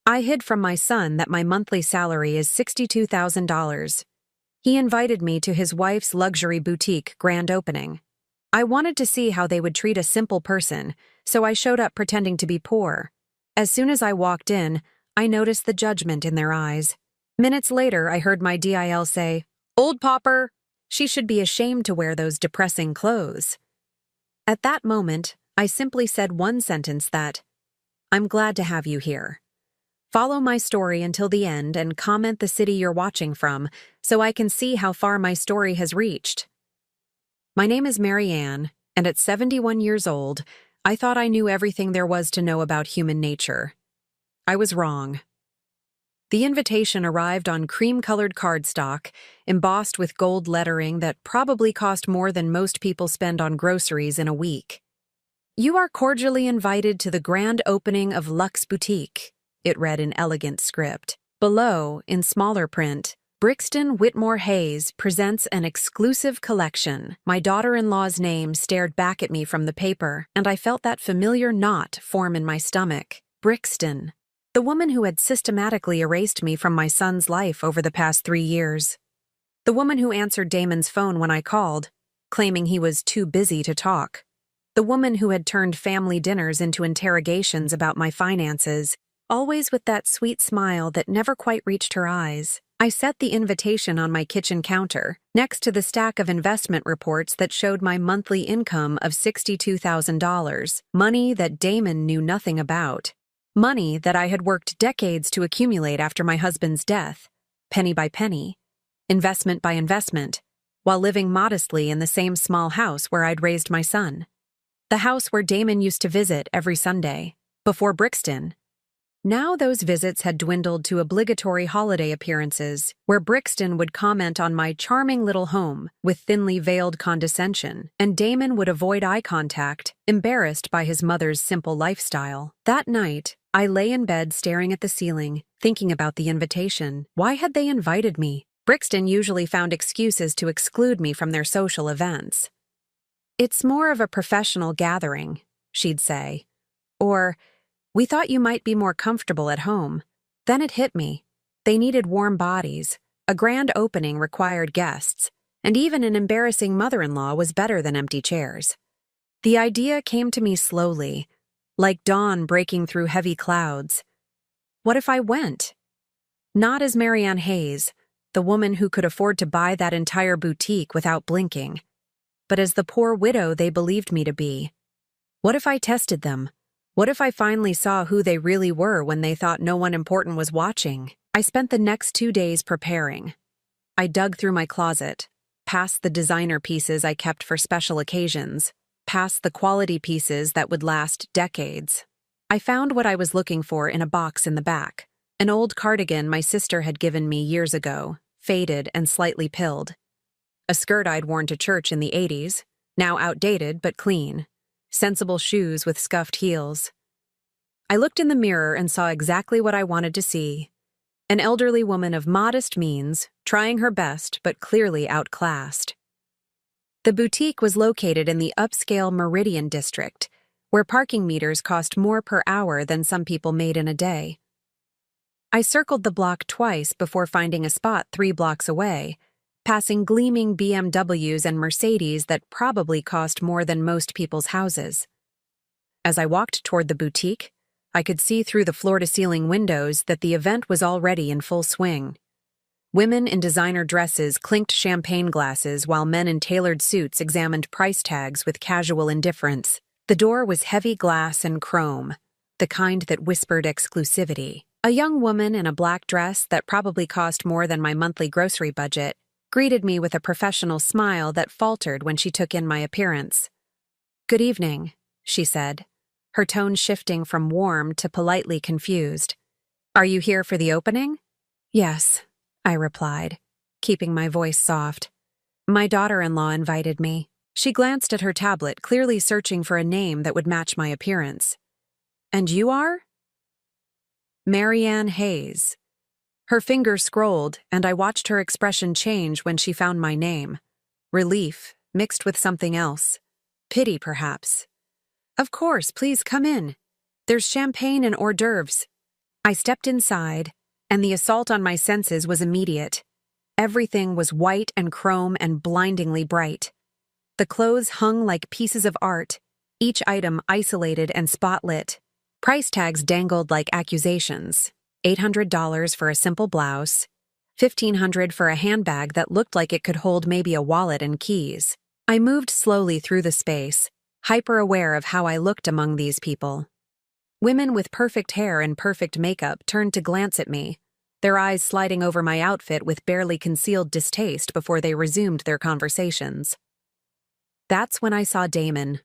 I hid from my son that my monthly salary is $62,000. He invited me to his wife's luxury boutique grand opening. I wanted to see how they would treat a simple person, so I showed up pretending to be poor. As soon as I walked in, I noticed the judgment in their eyes. Minutes later, I heard my DIL say, "Old pauper! She should be ashamed to wear those depressing clothes." At that moment, I simply said one sentence that, "I'm glad to have you here. Follow my story until the end and comment the city you're watching from so I can see how far my story has reached." My name is Mary Ann, and at 71 years old, I thought I knew everything there was to know about human nature. I was wrong. The invitation arrived on cream-colored cardstock, embossed with gold lettering that probably cost more than most people spend on groceries in a week. "You are cordially invited to the grand opening of Luxe Boutique," it read in elegant script. Below, in smaller print, "Brixton Whitmore Hayes presents an exclusive collection." My daughter-in-law's name stared back at me from the paper, and I felt that familiar knot form in my stomach. Brixton. The woman who had systematically erased me from my son's life over the past 3 years. The woman who answered Damon's phone when I called, claiming he was too busy to talk. The woman who had turned family dinners into interrogations about my finances, always with that sweet smile that never quite reached her eyes. I set the invitation on my kitchen counter, next to the stack of investment reports that showed my monthly income of $62,000, money that Damon knew nothing about. Money that I had worked decades to accumulate after my husband's death, penny by penny, investment by investment, while living modestly in the same small house where I'd raised my son. The house where Damon used to visit every Sunday, before Brixton. Now those visits had dwindled to obligatory holiday appearances, where Brixton would comment on my charming little home with thinly veiled condescension, and Damon would avoid eye contact, embarrassed by his mother's simple lifestyle. That night, I lay in bed staring at the ceiling, thinking about the invitation. Why had they invited me? Brixton usually found excuses to exclude me from their social events. "It's more of a professional gathering," she'd say. Or, "We thought you might be more comfortable at home." Then it hit me. They needed warm bodies. A grand opening required guests, and even an embarrassing mother-in-law was better than empty chairs. The idea came to me slowly, like dawn breaking through heavy clouds. What if I went? Not as Mary Ann Hayes, the woman who could afford to buy that entire boutique without blinking, but as the poor widow they believed me to be. What if I tested them? What if I finally saw who they really were when they thought no one important was watching? I spent the next 2 days preparing. I dug through my closet, past the designer pieces I kept for special occasions, past the quality pieces that would last decades. I found what I was looking for in a box in the back, an old cardigan my sister had given me years ago, faded and slightly pilled. A skirt I'd worn to church in the 80s, now outdated but clean. Sensible shoes with scuffed heels. I looked in the mirror and saw exactly what I wanted to see. An elderly woman of modest means, trying her best but clearly outclassed. The boutique was located in the upscale Meridian district, where parking meters cost more per hour than some people made in a day. I circled the block twice before finding a spot 3 blocks away, passing gleaming BMWs and Mercedes that probably cost more than most people's houses. As I walked toward the boutique, I could see through the floor-to-ceiling windows that the event was already in full swing. Women in designer dresses clinked champagne glasses while men in tailored suits examined price tags with casual indifference. The door was heavy glass and chrome, the kind that whispered exclusivity. A young woman in a black dress that probably cost more than my monthly grocery budget greeted me with a professional smile that faltered when she took in my appearance. "Good evening," she said, her tone shifting from warm to politely confused. "Are you here for the opening?" "Yes," I replied, keeping my voice soft. "My daughter-in-law invited me." She glanced at her tablet, clearly searching for a name that would match my appearance. "And you are?" "Mary Ann Hayes." Her finger scrolled, and I watched her expression change when she found my name. Relief, mixed with something else. Pity, perhaps. "Of course, please come in. There's champagne and hors d'oeuvres." I stepped inside, and the assault on my senses was immediate. Everything was white and chrome and blindingly bright. The clothes hung like pieces of art, each item isolated and spotlit. Price tags dangled like accusations. $800 for a simple blouse, $1,500 for a handbag that looked like it could hold maybe a wallet and keys. I moved slowly through the space, hyper-aware of how I looked among these people. Women with perfect hair and perfect makeup turned to glance at me, their eyes sliding over my outfit with barely concealed distaste before they resumed their conversations. That's when I saw Damon.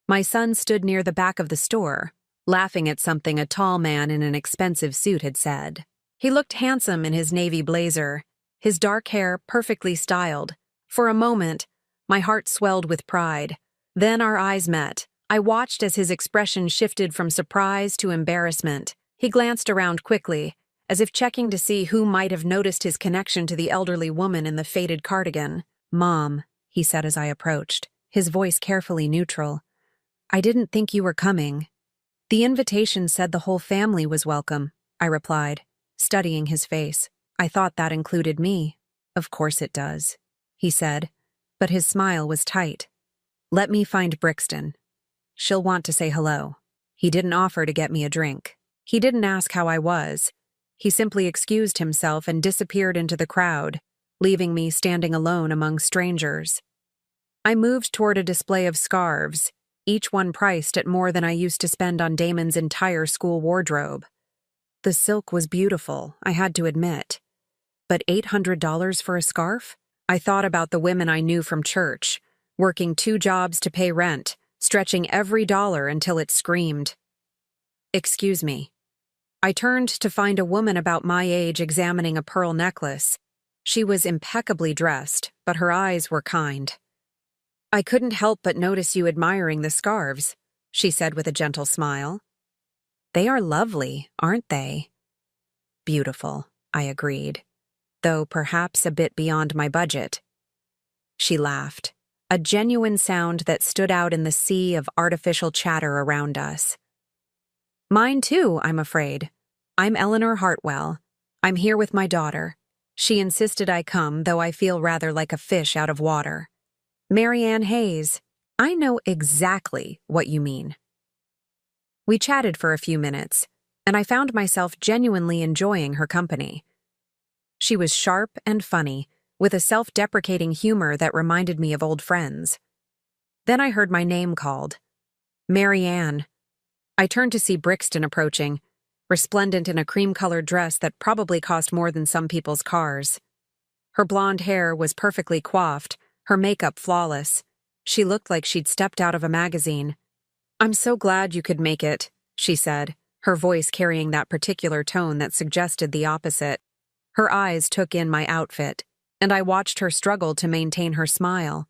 My son stood near the back of the store, laughing at something a tall man in an expensive suit had said. He looked handsome in his navy blazer, his dark hair perfectly styled. For a moment, my heart swelled with pride. Then our eyes met. I watched as his expression shifted from surprise to embarrassment. He glanced around quickly, as if checking to see who might have noticed his connection to the elderly woman in the faded cardigan. "Mom," he said as I approached, his voice carefully neutral. "I didn't think you were coming." "The invitation said the whole family was welcome," I replied, studying his face. "I thought that included me." "Of course it does," he said, but his smile was tight. "Let me find Brixton. She'll want to say hello." He didn't offer to get me a drink. He didn't ask how I was. He simply excused himself and disappeared into the crowd, leaving me standing alone among strangers. I moved toward a display of scarves, each one priced at more than I used to spend on Damon's entire school wardrobe. The silk was beautiful, I had to admit. But $800 for a scarf? I thought about the women I knew from church, working 2 jobs to pay rent, stretching every dollar until it screamed. "Excuse me." I turned to find a woman about my age examining a pearl necklace. She was impeccably dressed, but her eyes were kind. "I couldn't help but notice you admiring the scarves," she said with a gentle smile. "They are lovely, aren't they?" "Beautiful," I agreed, though perhaps a bit beyond my budget. She laughed, a genuine sound that stood out in the sea of artificial chatter around us. "Mine too, I'm afraid. I'm Eleanor Hartwell. I'm here with my daughter. She insisted I come, though I feel rather like a fish out of water." "Mary Ann Hayes." "I know exactly what you mean." We chatted for a few minutes, and I found myself genuinely enjoying her company. She was sharp and funny, with a self-deprecating humor that reminded me of old friends. Then I heard my name called. "Mary Ann." I turned to see Brixton approaching, resplendent in a cream-colored dress that probably cost more than some people's cars. Her blonde hair was perfectly coiffed, her makeup flawless. She looked like she'd stepped out of a magazine. "I'm so glad you could make it," she said, her voice carrying that particular tone that suggested the opposite. Her eyes took in my outfit, and I watched her struggle to maintain her smile.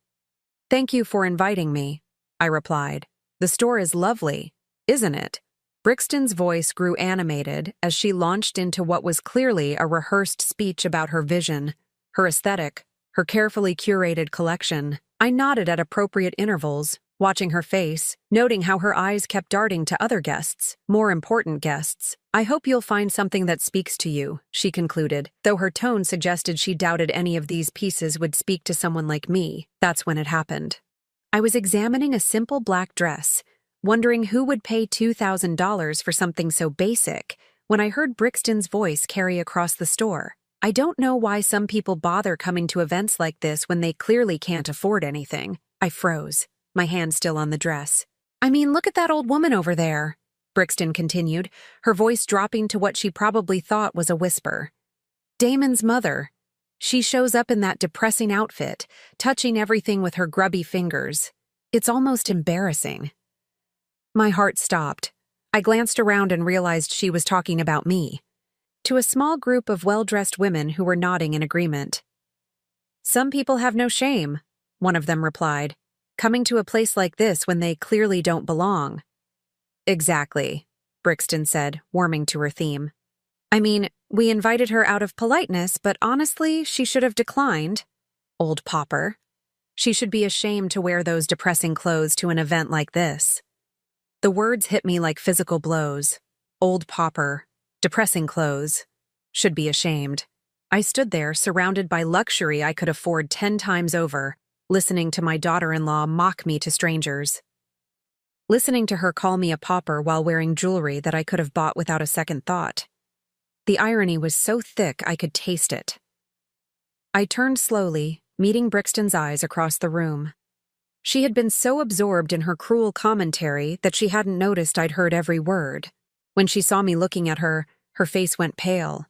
"Thank you for inviting me," I replied. "The store is lovely, isn't it?" Brixton's voice grew animated as she launched into what was clearly a rehearsed speech about her vision, her aesthetic, her carefully curated collection. I nodded at appropriate intervals, watching her face, noting how her eyes kept darting to other guests, more important guests. "I hope you'll find something that speaks to you," she concluded, though her tone suggested she doubted any of these pieces would speak to someone like me. That's when it happened. I was examining a simple black dress, wondering who would pay $2,000 for something so basic, when I heard Brixton's voice carry across the store. "I don't know why some people bother coming to events like this when they clearly can't afford anything." I froze, my hand still on the dress. "I mean, look at that old woman over there," Brixton continued, her voice dropping to what she probably thought was a whisper. "Damon's mother. She shows up in that depressing outfit, touching everything with her grubby fingers. It's almost embarrassing." My heart stopped. I glanced around and realized she was talking about me, to a small group of well-dressed women who were nodding in agreement. "Some people have no shame," one of them replied, "coming to a place like this when they clearly don't belong." "Exactly," Brixton said, warming to her theme. "I mean, we invited her out of politeness, but honestly, she should have declined. Old pauper. She should be ashamed to wear those depressing clothes to an event like this." The words hit me like physical blows. Old pauper. Depressing clothes. Should be ashamed. I stood there, surrounded by luxury I could afford 10 times over, listening to my daughter-in-law mock me to strangers. Listening to her call me a pauper while wearing jewelry that I could have bought without a second thought. The irony was so thick I could taste it. I turned slowly, meeting Brixton's eyes across the room. She had been so absorbed in her cruel commentary that she hadn't noticed I'd heard every word. When she saw me looking at her, her face went pale,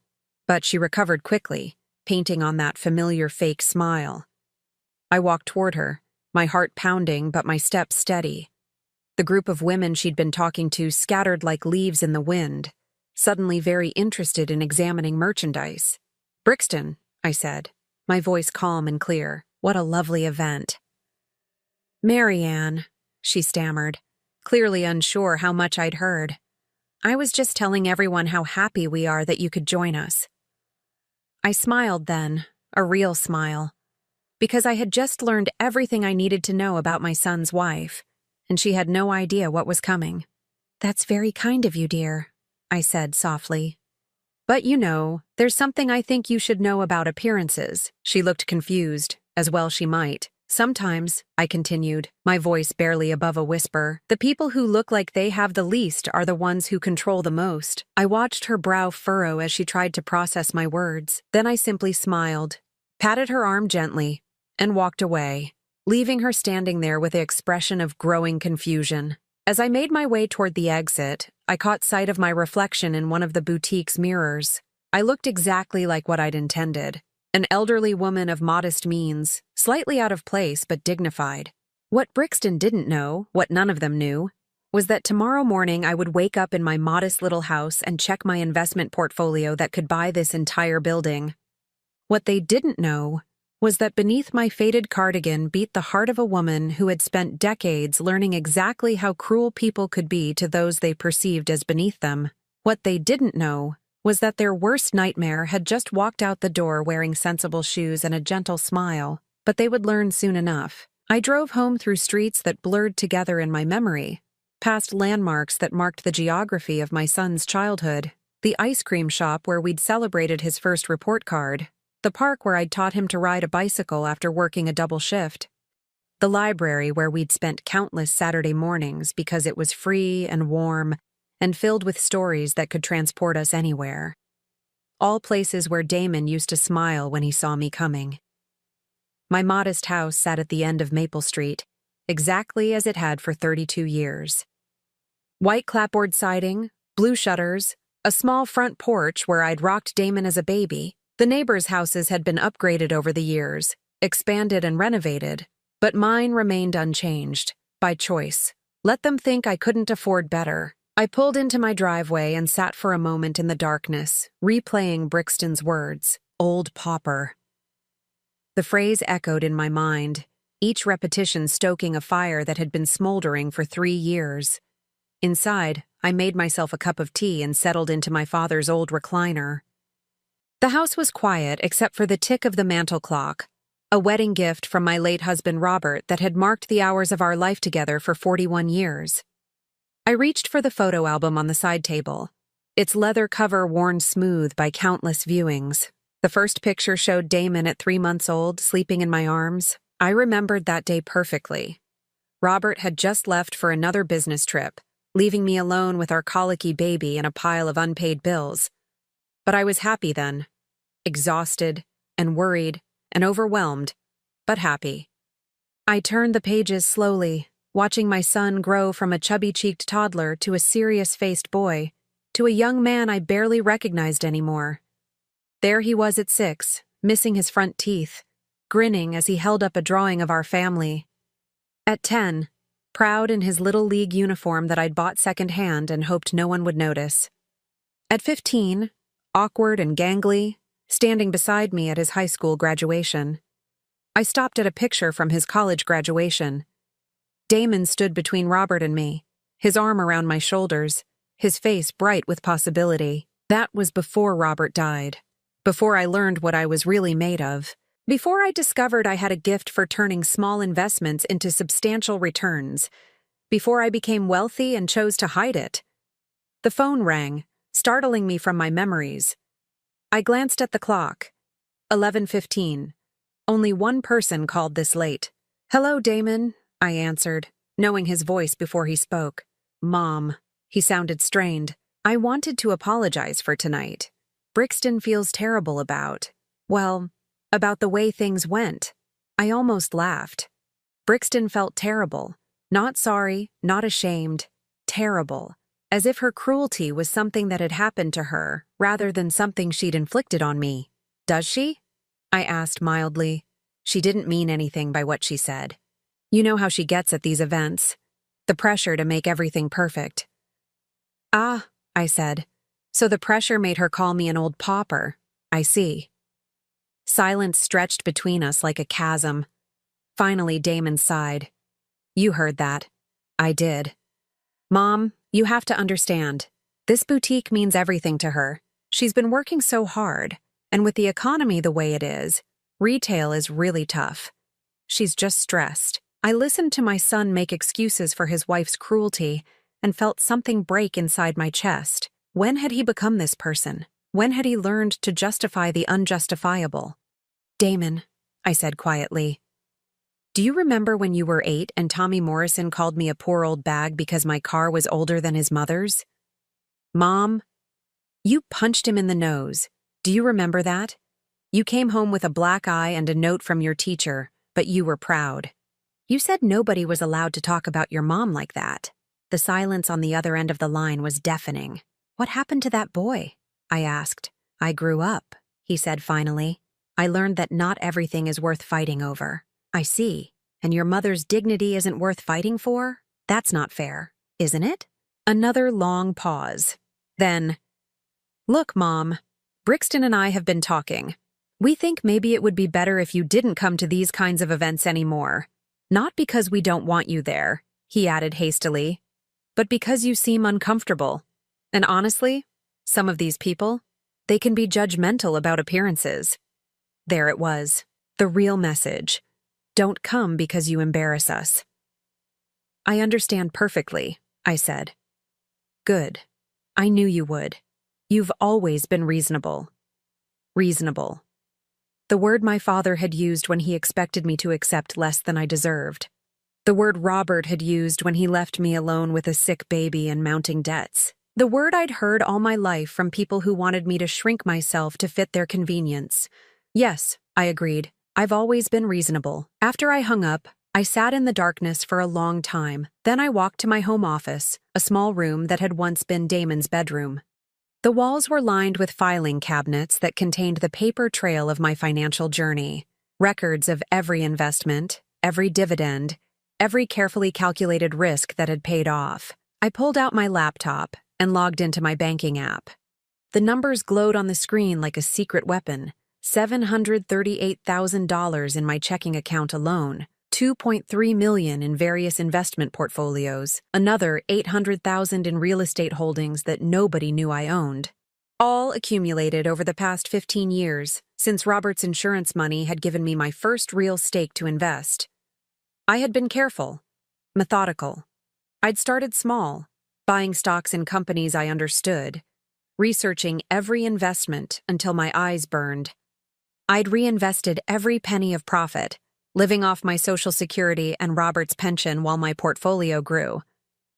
but she recovered quickly, painting on that familiar fake smile. I walked toward her, my heart pounding but my steps steady. The group of women she'd been talking to scattered like leaves in the wind, suddenly very interested in examining merchandise. "Brixton," I said, my voice calm and clear. "What a lovely event." "Marianne," she stammered, clearly unsure how much I'd heard. "I was just telling everyone how happy we are that you could join us." I smiled then, a real smile, because I had just learned everything I needed to know about my son's wife, and she had no idea what was coming. "That's very kind of you, dear," I said softly. "But you know, there's something I think you should know about appearances." She looked confused, as well she might. "Sometimes," I continued, my voice barely above a whisper, "the people who look like they have the least are the ones who control the most." I watched her brow furrow as she tried to process my words. Then I simply smiled, patted her arm gently, and walked away, leaving her standing there with an expression of growing confusion. As I made my way toward the exit, I caught sight of my reflection in one of the boutique's mirrors. I looked exactly like what I'd intended. An elderly woman of modest means, slightly out of place but dignified. What Brixton didn't know, what none of them knew, was that tomorrow morning I would wake up in my modest little house and check my investment portfolio that could buy this entire building. What they didn't know was that beneath my faded cardigan beat the heart of a woman who had spent decades learning exactly how cruel people could be to those they perceived as beneath them. What they didn't know was that their worst nightmare had just walked out the door wearing sensible shoes and a gentle smile, but they would learn soon enough. I drove home through streets that blurred together in my memory, past landmarks that marked the geography of my son's childhood, the ice cream shop where we'd celebrated his first report card, the park where I'd taught him to ride a bicycle after working a double shift, the library where we'd spent countless Saturday mornings because it was free and warm and filled with stories that could transport us anywhere. All places where Damon used to smile when he saw me coming. My modest house sat at the end of Maple Street, exactly as it had for 32 years. White clapboard siding, blue shutters, a small front porch where I'd rocked Damon as a baby. The neighbors' houses had been upgraded over the years, expanded and renovated, but mine remained unchanged, by choice. Let them think I couldn't afford better. I pulled into my driveway and sat for a moment in the darkness, replaying Brixton's words, "old pauper." The phrase echoed in my mind, each repetition stoking a fire that had been smoldering for 3 years. Inside, I made myself a cup of tea and settled into my father's old recliner. The house was quiet except for the tick of the mantel clock, a wedding gift from my late husband Robert that had marked the hours of our life together for 41 years. I reached for the photo album on the side table, its leather cover worn smooth by countless viewings. The first picture showed Damon at 3 months old, sleeping in my arms. I remembered that day perfectly. Robert had just left for another business trip, leaving me alone with our colicky baby and a pile of unpaid bills. But I was happy then, exhausted and worried and overwhelmed, but happy. I turned the pages slowly, watching my son grow from a chubby-cheeked toddler to a serious-faced boy, to a young man I barely recognized anymore. There he was at 6, missing his front teeth, grinning as he held up a drawing of our family. At 10, proud in his Little League uniform that I'd bought secondhand and hoped no one would notice. At 15, awkward and gangly, standing beside me at his high school graduation. I stopped at a picture from his college graduation. Damon stood between Robert and me, his arm around my shoulders, his face bright with possibility. That was before Robert died, before I learned what I was really made of, before I discovered I had a gift for turning small investments into substantial returns, before I became wealthy and chose to hide it. The phone rang, startling me from my memories. I glanced at the clock. 11:15. Only one person called this late. "Hello, Damon," I answered, knowing his voice before he spoke. "Mom." He sounded strained. "I wanted to apologize for tonight. Brixton feels terrible about the way things went." I almost laughed. Brixton felt terrible. Not sorry, not ashamed. Terrible. As if her cruelty was something that had happened to her, rather than something she'd inflicted on me. "Does she?" I asked mildly. She didn't mean anything by what she said. You know how she gets at these events. The pressure to make everything perfect. "Ah," I said. "So the pressure made her call me an old pauper. I see." Silence stretched between us like a chasm. Finally, Damon sighed. "You heard that." I did. "Mom, you have to understand. This boutique means everything to her. She's been working so hard, and with the economy the way it is, retail is really tough. She's just stressed." I listened to my son make excuses for his wife's cruelty and felt something break inside my chest. When had he become this person? When had he learned to justify the unjustifiable? "Damon," I said quietly, "do you remember when you were 8 and Tommy Morrison called me a poor old bag because my car was older than his mother's?" "Mom, you punched him in the nose. Do you remember that? You came home with a black eye and a note from your teacher, but you were proud. You said nobody was allowed to talk about your mom like that." The silence on the other end of the line was deafening. "What happened to that boy?" I asked. "I grew up," he said finally. "I learned that not everything is worth fighting over." "I see. And your mother's dignity isn't worth fighting for? That's not fair, isn't it?" Another long pause. Then, "Look, Mom, Brixton and I have been talking. We think maybe it would be better if you didn't come to these kinds of events anymore. Not because we don't want you there," he added hastily, "but because you seem uncomfortable. And honestly, some of these people, they can be judgmental about appearances." There it was, the real message. Don't come because you embarrass us. "I understand perfectly," I said. "Good. I knew you would. You've always been reasonable." Reasonable. The word my father had used when he expected me to accept less than I deserved. The word Robert had used when he left me alone with a sick baby and mounting debts. The word I'd heard all my life from people who wanted me to shrink myself to fit their convenience. "Yes," I agreed. "I've always been reasonable." After I hung up, I sat in the darkness for a long time. Then I walked to my home office, a small room that had once been Damon's bedroom. The walls were lined with filing cabinets that contained the paper trail of my financial journey, records of every investment, every dividend, every carefully calculated risk that had paid off. I pulled out my laptop and logged into my banking app. The numbers glowed on the screen like a secret weapon. $738,000 in my checking account alone, $2.3 million in various investment portfolios, another $800,000 in real estate holdings that nobody knew I owned. All accumulated over the past 15 years, since Robert's insurance money had given me my first real stake to invest. I had been careful, methodical. I'd started small, buying stocks in companies I understood, researching every investment until my eyes burned. I'd reinvested every penny of profit, living off my Social Security and Robert's pension while my portfolio grew.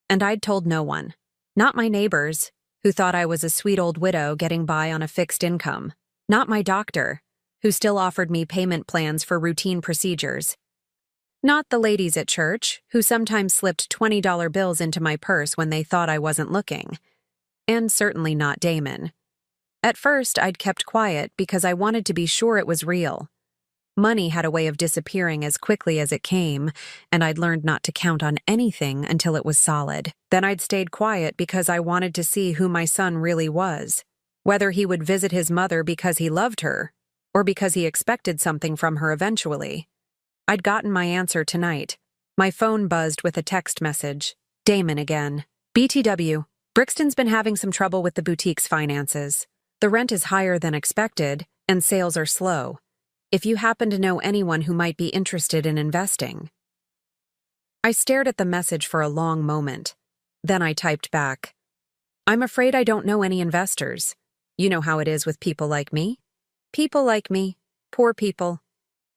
And I'd told no one. Not my neighbors, who thought I was a sweet old widow getting by on a fixed income. Not my doctor, who still offered me payment plans for routine procedures. Not the ladies at church, who sometimes slipped $20 bills into my purse when they thought I wasn't looking. And certainly not Damon. At first, I'd kept quiet because I wanted to be sure it was real. Money had a way of disappearing as quickly as it came, and I'd learned not to count on anything until it was solid. Then I'd stayed quiet because I wanted to see who my son really was, whether he would visit his mother because he loved her, or because he expected something from her eventually. I'd gotten my answer tonight. My phone buzzed with a text message. Damon again. BTW, Brixton's been having some trouble with the boutique's finances. The rent is higher than expected, and sales are slow. If you happen to know anyone who might be interested in investing. I stared at the message for a long moment. Then I typed back, I'm afraid I don't know any investors. You know how it is with people like me. People like me. Poor people.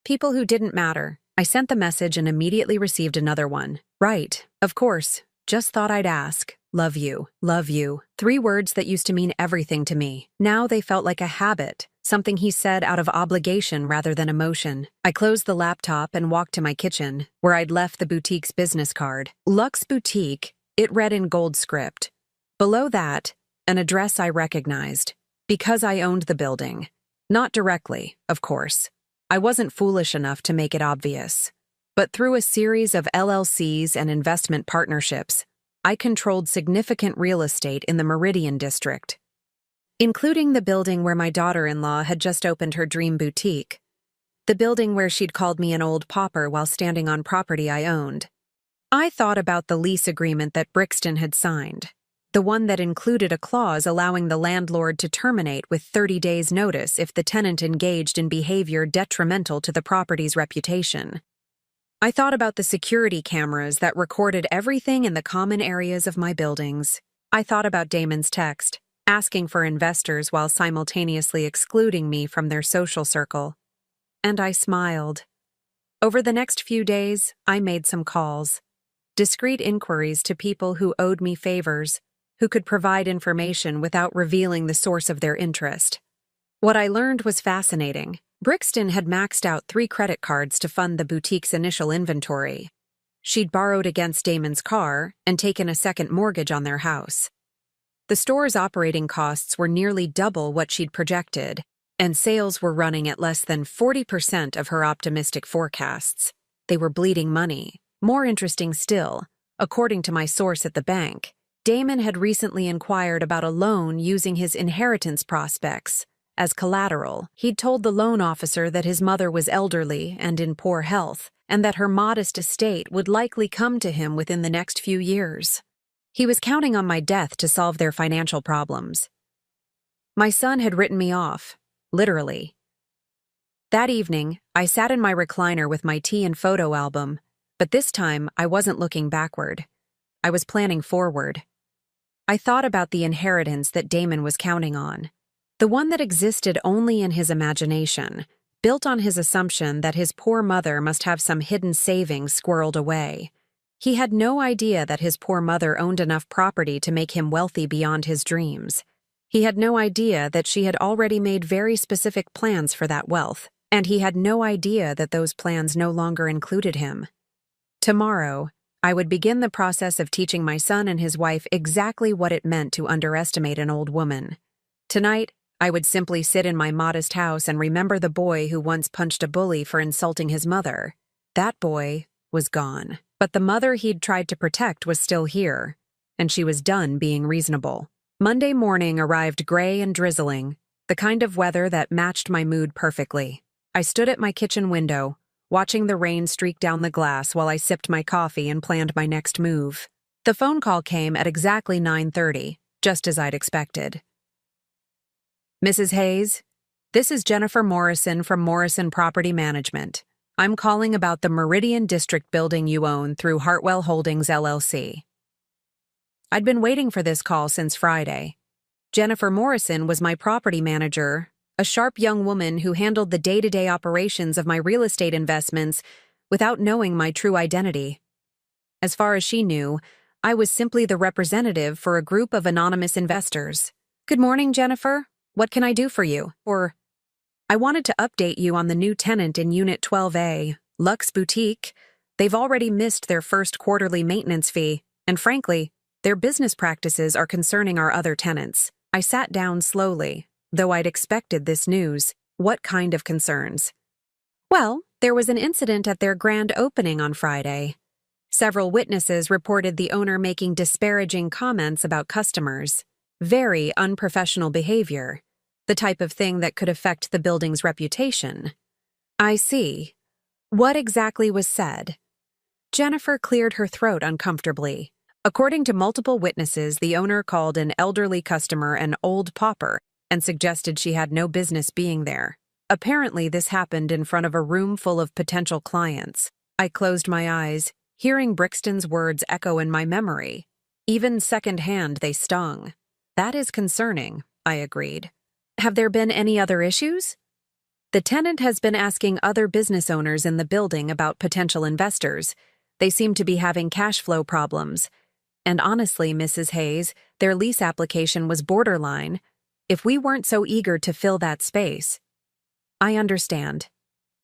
People who didn't matter. I sent the message and immediately received another one. Right, of course. Just thought I'd ask. Love you. Love you. 3 words that used to mean everything to me. Now they felt like a habit, something he said out of obligation rather than emotion. I closed the laptop and walked to my kitchen, where I'd left the boutique's business card. Luxe Boutique, it read in gold script. Below that, an address I recognized, because I owned the building. Not directly, of course. I wasn't foolish enough to make it obvious. But through a series of LLCs and investment partnerships, I controlled significant real estate in the Meridian district, including the building where my daughter-in-law had just opened her dream boutique, the building where she'd called me an old pauper while standing on property I owned. I thought about the lease agreement that Brixton had signed, the one that included a clause allowing the landlord to terminate with 30 days' notice if the tenant engaged in behavior detrimental to the property's reputation. I thought about the security cameras that recorded everything in the common areas of my buildings. I thought about Damon's text, asking for investors while simultaneously excluding me from their social circle. And I smiled. Over the next few days, I made some calls. Discreet inquiries to people who owed me favors, who could provide information without revealing the source of their interest. What I learned was fascinating. Brixton had maxed out 3 credit cards to fund the boutique's initial inventory. She'd borrowed against Damon's car and taken a second mortgage on their house. The store's operating costs were nearly double what she'd projected, and sales were running at less than 40% of her optimistic forecasts. They were bleeding money. More interesting still, according to my source at the bank, Damon had recently inquired about a loan using his inheritance prospects as collateral. He'd told the loan officer that his mother was elderly and in poor health, and that her modest estate would likely come to him within the next few years. He was counting on my death to solve their financial problems. My son had written me off, literally. That evening, I sat in my recliner with my tea and photo album, but this time I wasn't looking backward. I was planning forward. I thought about the inheritance that Damon was counting on. The one that existed only in his imagination, built on his assumption that his poor mother must have some hidden savings squirreled away. He had no idea that his poor mother owned enough property to make him wealthy beyond his dreams. He had no idea that she had already made very specific plans for that wealth, and he had no idea that those plans no longer included him. Tomorrow, I would begin the process of teaching my son and his wife exactly what it meant to underestimate an old woman. Tonight, I would simply sit in my modest house and remember the boy who once punched a bully for insulting his mother. That boy was gone, but the mother he'd tried to protect was still here, and she was done being reasonable. Monday morning arrived gray and drizzling, the kind of weather that matched my mood perfectly. I stood at my kitchen window, watching the rain streak down the glass while I sipped my coffee and planned my next move. The phone call came at exactly 9:30, just as I'd expected. Mrs. Hayes, this is Jennifer Morrison from Morrison Property Management. I'm calling about the Meridian District building you own through Hartwell Holdings, LLC. I'd been waiting for this call since Friday. Jennifer Morrison was my property manager, a sharp young woman who handled the day-to-day operations of my real estate investments without knowing my true identity. As far as she knew, I was simply the representative for a group of anonymous investors. Good morning, Jennifer. What can I do for you? Or, I wanted to update you on the new tenant in Unit 12A, Luxe Boutique. They've already missed their first quarterly maintenance fee, and frankly, their business practices are concerning our other tenants. I sat down slowly, though I'd expected this news. What kind of concerns? Well, there was an incident at their grand opening on Friday. Several witnesses reported the owner making disparaging comments about customers. Very unprofessional behavior. The type of thing that could affect the building's reputation. I see. What exactly was said? Jennifer cleared her throat uncomfortably. According to multiple witnesses, the owner called an elderly customer an old pauper and suggested she had no business being there. Apparently, this happened in front of a room full of potential clients. I closed my eyes, hearing Brixton's words echo in my memory. Even secondhand, they stung. That is concerning, I agreed. Have there been any other issues? The tenant has been asking other business owners in the building about potential investors. They seem to be having cash flow problems. And honestly, Mrs. Hayes, their lease application was borderline. If we weren't so eager to fill that space. I understand.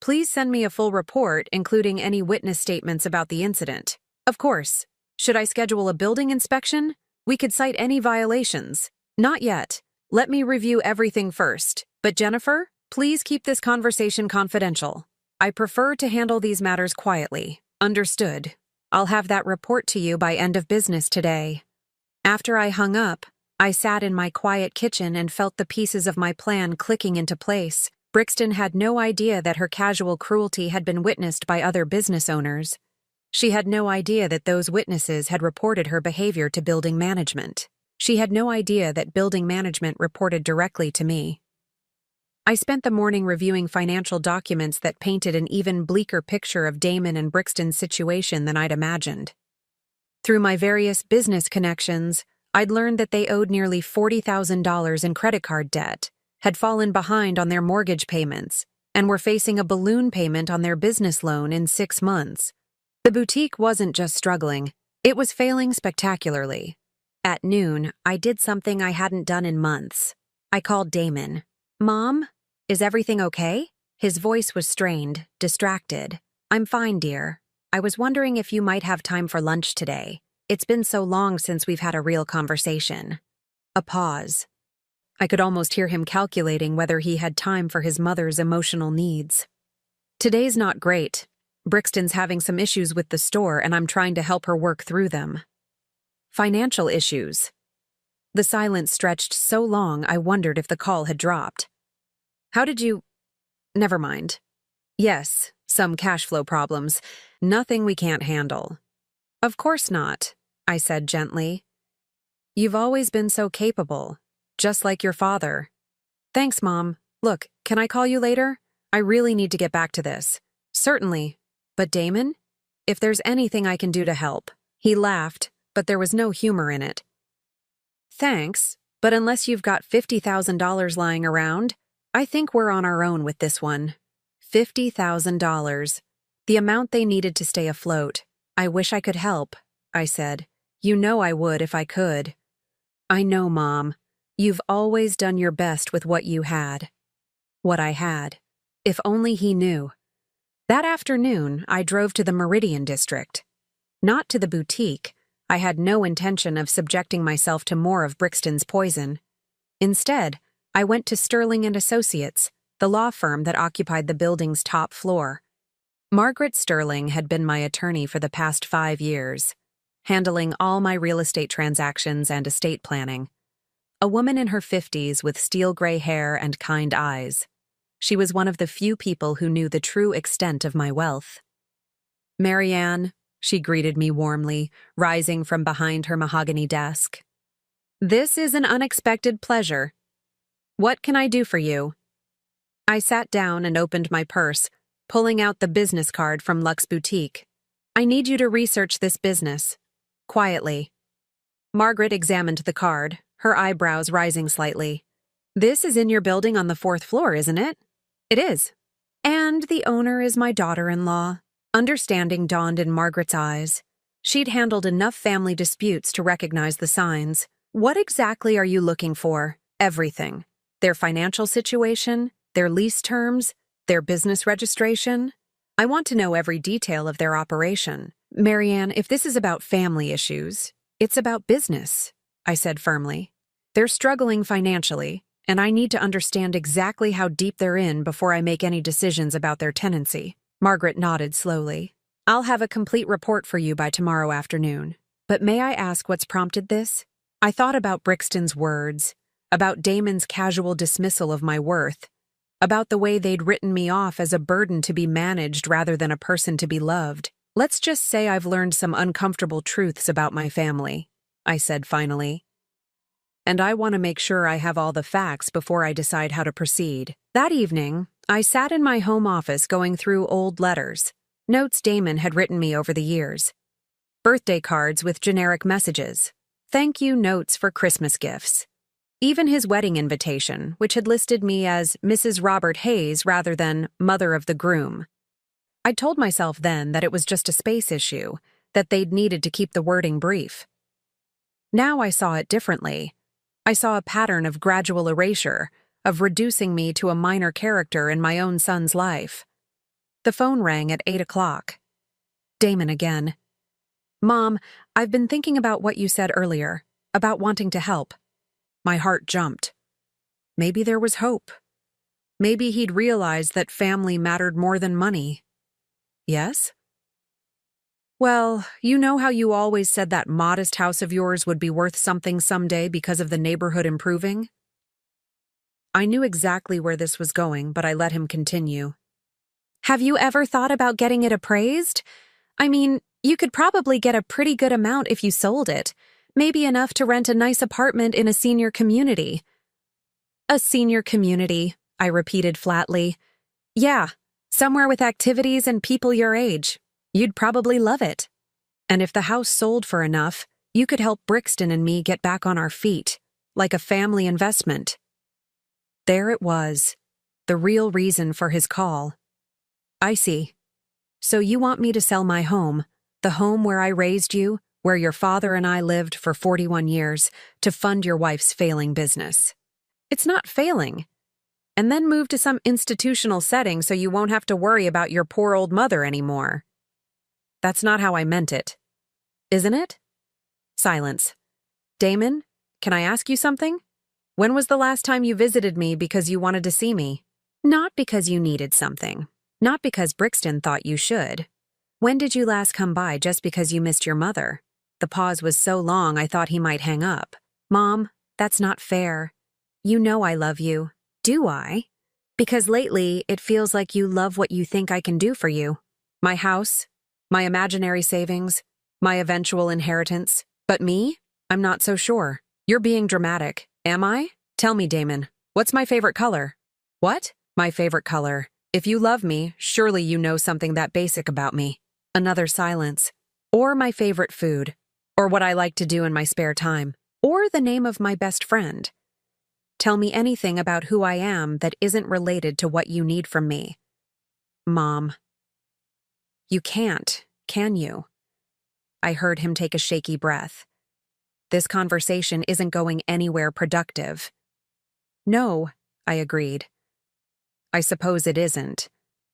Please send me a full report, including any witness statements about the incident. Of course. Should I schedule a building inspection? We could cite any violations. Not yet. Let me review everything first. But Jennifer, please keep this conversation confidential. I prefer to handle these matters quietly. Understood. I'll have that report to you by end of business today. After I hung up, I sat in my quiet kitchen and felt the pieces of my plan clicking into place. Brixton had no idea that her casual cruelty had been witnessed by other business owners. She had no idea that those witnesses had reported her behavior to building management. She had no idea that building management reported directly to me. I spent the morning reviewing financial documents that painted an even bleaker picture of Damon and Brixton's situation than I'd imagined. Through my various business connections, I'd learned that they owed nearly $40,000 in credit card debt, had fallen behind on their mortgage payments, and were facing a balloon payment on their business loan in 6 months. The boutique wasn't just struggling, it was failing spectacularly. At noon, I did something I hadn't done in months. I called Damon. Mom, is everything okay? His voice was strained, distracted. I'm fine, dear. I was wondering if you might have time for lunch today. It's been so long since we've had a real conversation. A pause. I could almost hear him calculating whether he had time for his mother's emotional needs. Today's not great. Brixton's having some issues with the store and I'm trying to help her work through them. Financial issues. The silence stretched so long I wondered if the call had dropped. How did you... Never mind. Yes, some cash flow problems. Nothing we can't handle. Of course not, I said gently. You've always been so capable, just like your father. Thanks, Mom. Look, can I call you later? I really need to get back to this. Certainly. But Damon? If there's anything I can do to help. He laughed, but there was no humor in it. Thanks, but unless you've got $50,000 lying around, I think we're on our own with this one. $50,000. The amount they needed to stay afloat. I wish I could help, I said. You know I would if I could. I know, Mom. You've always done your best with what you had. What I had. If only he knew. That afternoon, I drove to the Meridian District. Not to the boutique. I had no intention of subjecting myself to more of Brixton's poison. Instead, I went to Sterling & Associates, the law firm that occupied the building's top floor. Margaret Sterling had been my attorney for the past 5 years, handling all my real estate transactions and estate planning. A woman in her 50s with steel gray hair and kind eyes. She was one of the few people who knew the true extent of my wealth. Marianne, she greeted me warmly, rising from behind her mahogany desk. This is an unexpected pleasure. What can I do for you? I sat down and opened my purse, pulling out the business card from Lux Boutique. I need you to research this business. Quietly. Margaret examined the card, her eyebrows rising slightly. This is in your building on the 4th floor, isn't it? It is. And the owner is my daughter-in-law. Understanding dawned in Margaret's eyes. She'd handled enough family disputes to recognize the signs. What exactly are you looking for? Everything. Their financial situation, their lease terms, their business registration. I want to know every detail of their operation. Marianne, if this is about family issues, it's about business, I said firmly. They're struggling financially, and I need to understand exactly how deep they're in before I make any decisions about their tenancy. Margaret nodded slowly. I'll have a complete report for you by tomorrow afternoon. But may I ask what's prompted this? I thought about Brixton's words, about Damon's casual dismissal of my worth, about the way they'd written me off as a burden to be managed rather than a person to be loved. Let's just say I've learned some uncomfortable truths about my family, I said finally. And I want to make sure I have all the facts before I decide how to proceed. That evening, I sat in my home office going through old letters, notes Damon had written me over the years. Birthday cards with generic messages. Thank you notes for Christmas gifts. even his wedding invitation, which had listed me as Mrs. Robert Hayes rather than mother of the groom. I'd told myself then that it was just a space issue, that they'd needed to keep the wording brief. Now I saw it differently. I saw a pattern of gradual erasure, of reducing me to a minor character in my own son's life. The phone rang at 8 o'clock. Damon again. "Mom, I've been thinking about what you said earlier, about wanting to help." My heart jumped. Maybe there was hope. Maybe he'd realized that family mattered more than money. Yes? "Well, you know how you always said that modest house of yours would be worth something someday because of the neighborhood improving?" I knew exactly where this was going, but I let him continue. "Have you ever thought about getting it appraised? I mean, you could probably get a pretty good amount if you sold it, maybe enough to rent a nice apartment in a senior community." "A senior community," I repeated flatly. "Yeah, somewhere with activities and people your age. You'd probably love it. And if the house sold for enough, you could help Brixton and me get back on our feet, like a family investment." There it was, the real reason for his call. "I see. So you want me to sell my home, the home where I raised you, where your father and I lived for 41 years, to fund your wife's failing business." "It's not failing. And then move to some institutional setting so you won't have to worry about your poor old mother anymore." "That's not how I meant it. Isn't it?" Silence. "Damon, can I ask you something? When was the last time you visited me because you wanted to see me? Not because you needed something. Not because Brixton thought you should. When did you last come by just because you missed your mother?" The pause was so long I thought he might hang up. "Mom, that's not fair. You know I love you." "Do I? Because lately it feels like you love what you think I can do for you. My house, my imaginary savings, my eventual inheritance. But me? I'm not so sure. You're being dramatic. Am I? Tell me, Damon, what's my favorite color?" "What? My favorite color. If you love me, surely you know something that basic about me." Another silence. "Or my favorite food. Or what I like to do in my spare time. Or the name of my best friend. Tell me anything about who I am that isn't related to what you need from me." "Mom." "You can't, can you?" I heard him take a shaky breath. "This conversation isn't going anywhere productive." "No," I agreed. "I suppose it isn't."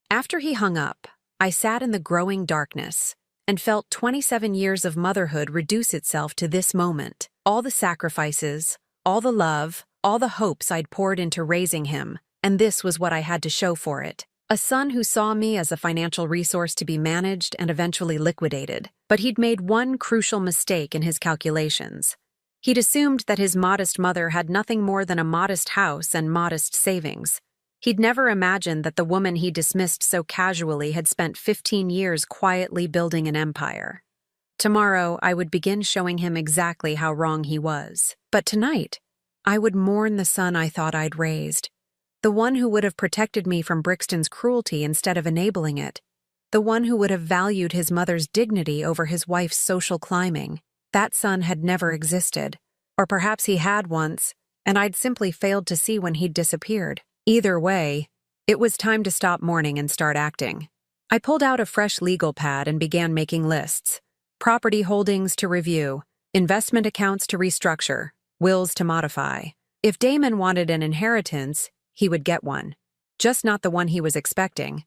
After he hung up, I sat in the growing darkness and felt 27 years of motherhood reduce itself to this moment. All the sacrifices, all the love, all the hopes I'd poured into raising him, and this was what I had to show for it. A son who saw me as a financial resource to be managed and eventually liquidated. But he'd made one crucial mistake in his calculations. He'd assumed that his modest mother had nothing more than a modest house and modest savings. He'd never imagined that the woman he dismissed so casually had spent 15 years quietly building an empire. Tomorrow, I would begin showing him exactly how wrong he was. But tonight, I would mourn the son I thought I'd raised. The one who would have protected me from Brixton's cruelty instead of enabling it. The one who would have valued his mother's dignity over his wife's social climbing. That son had never existed. Or perhaps he had once, and I'd simply failed to see when he'd disappeared. Either way, it was time to stop mourning and start acting. I pulled out a fresh legal pad and began making lists. Property holdings to review, investment accounts to restructure, wills to modify. If Damon wanted an inheritance, he would get one. Just not the one he was expecting.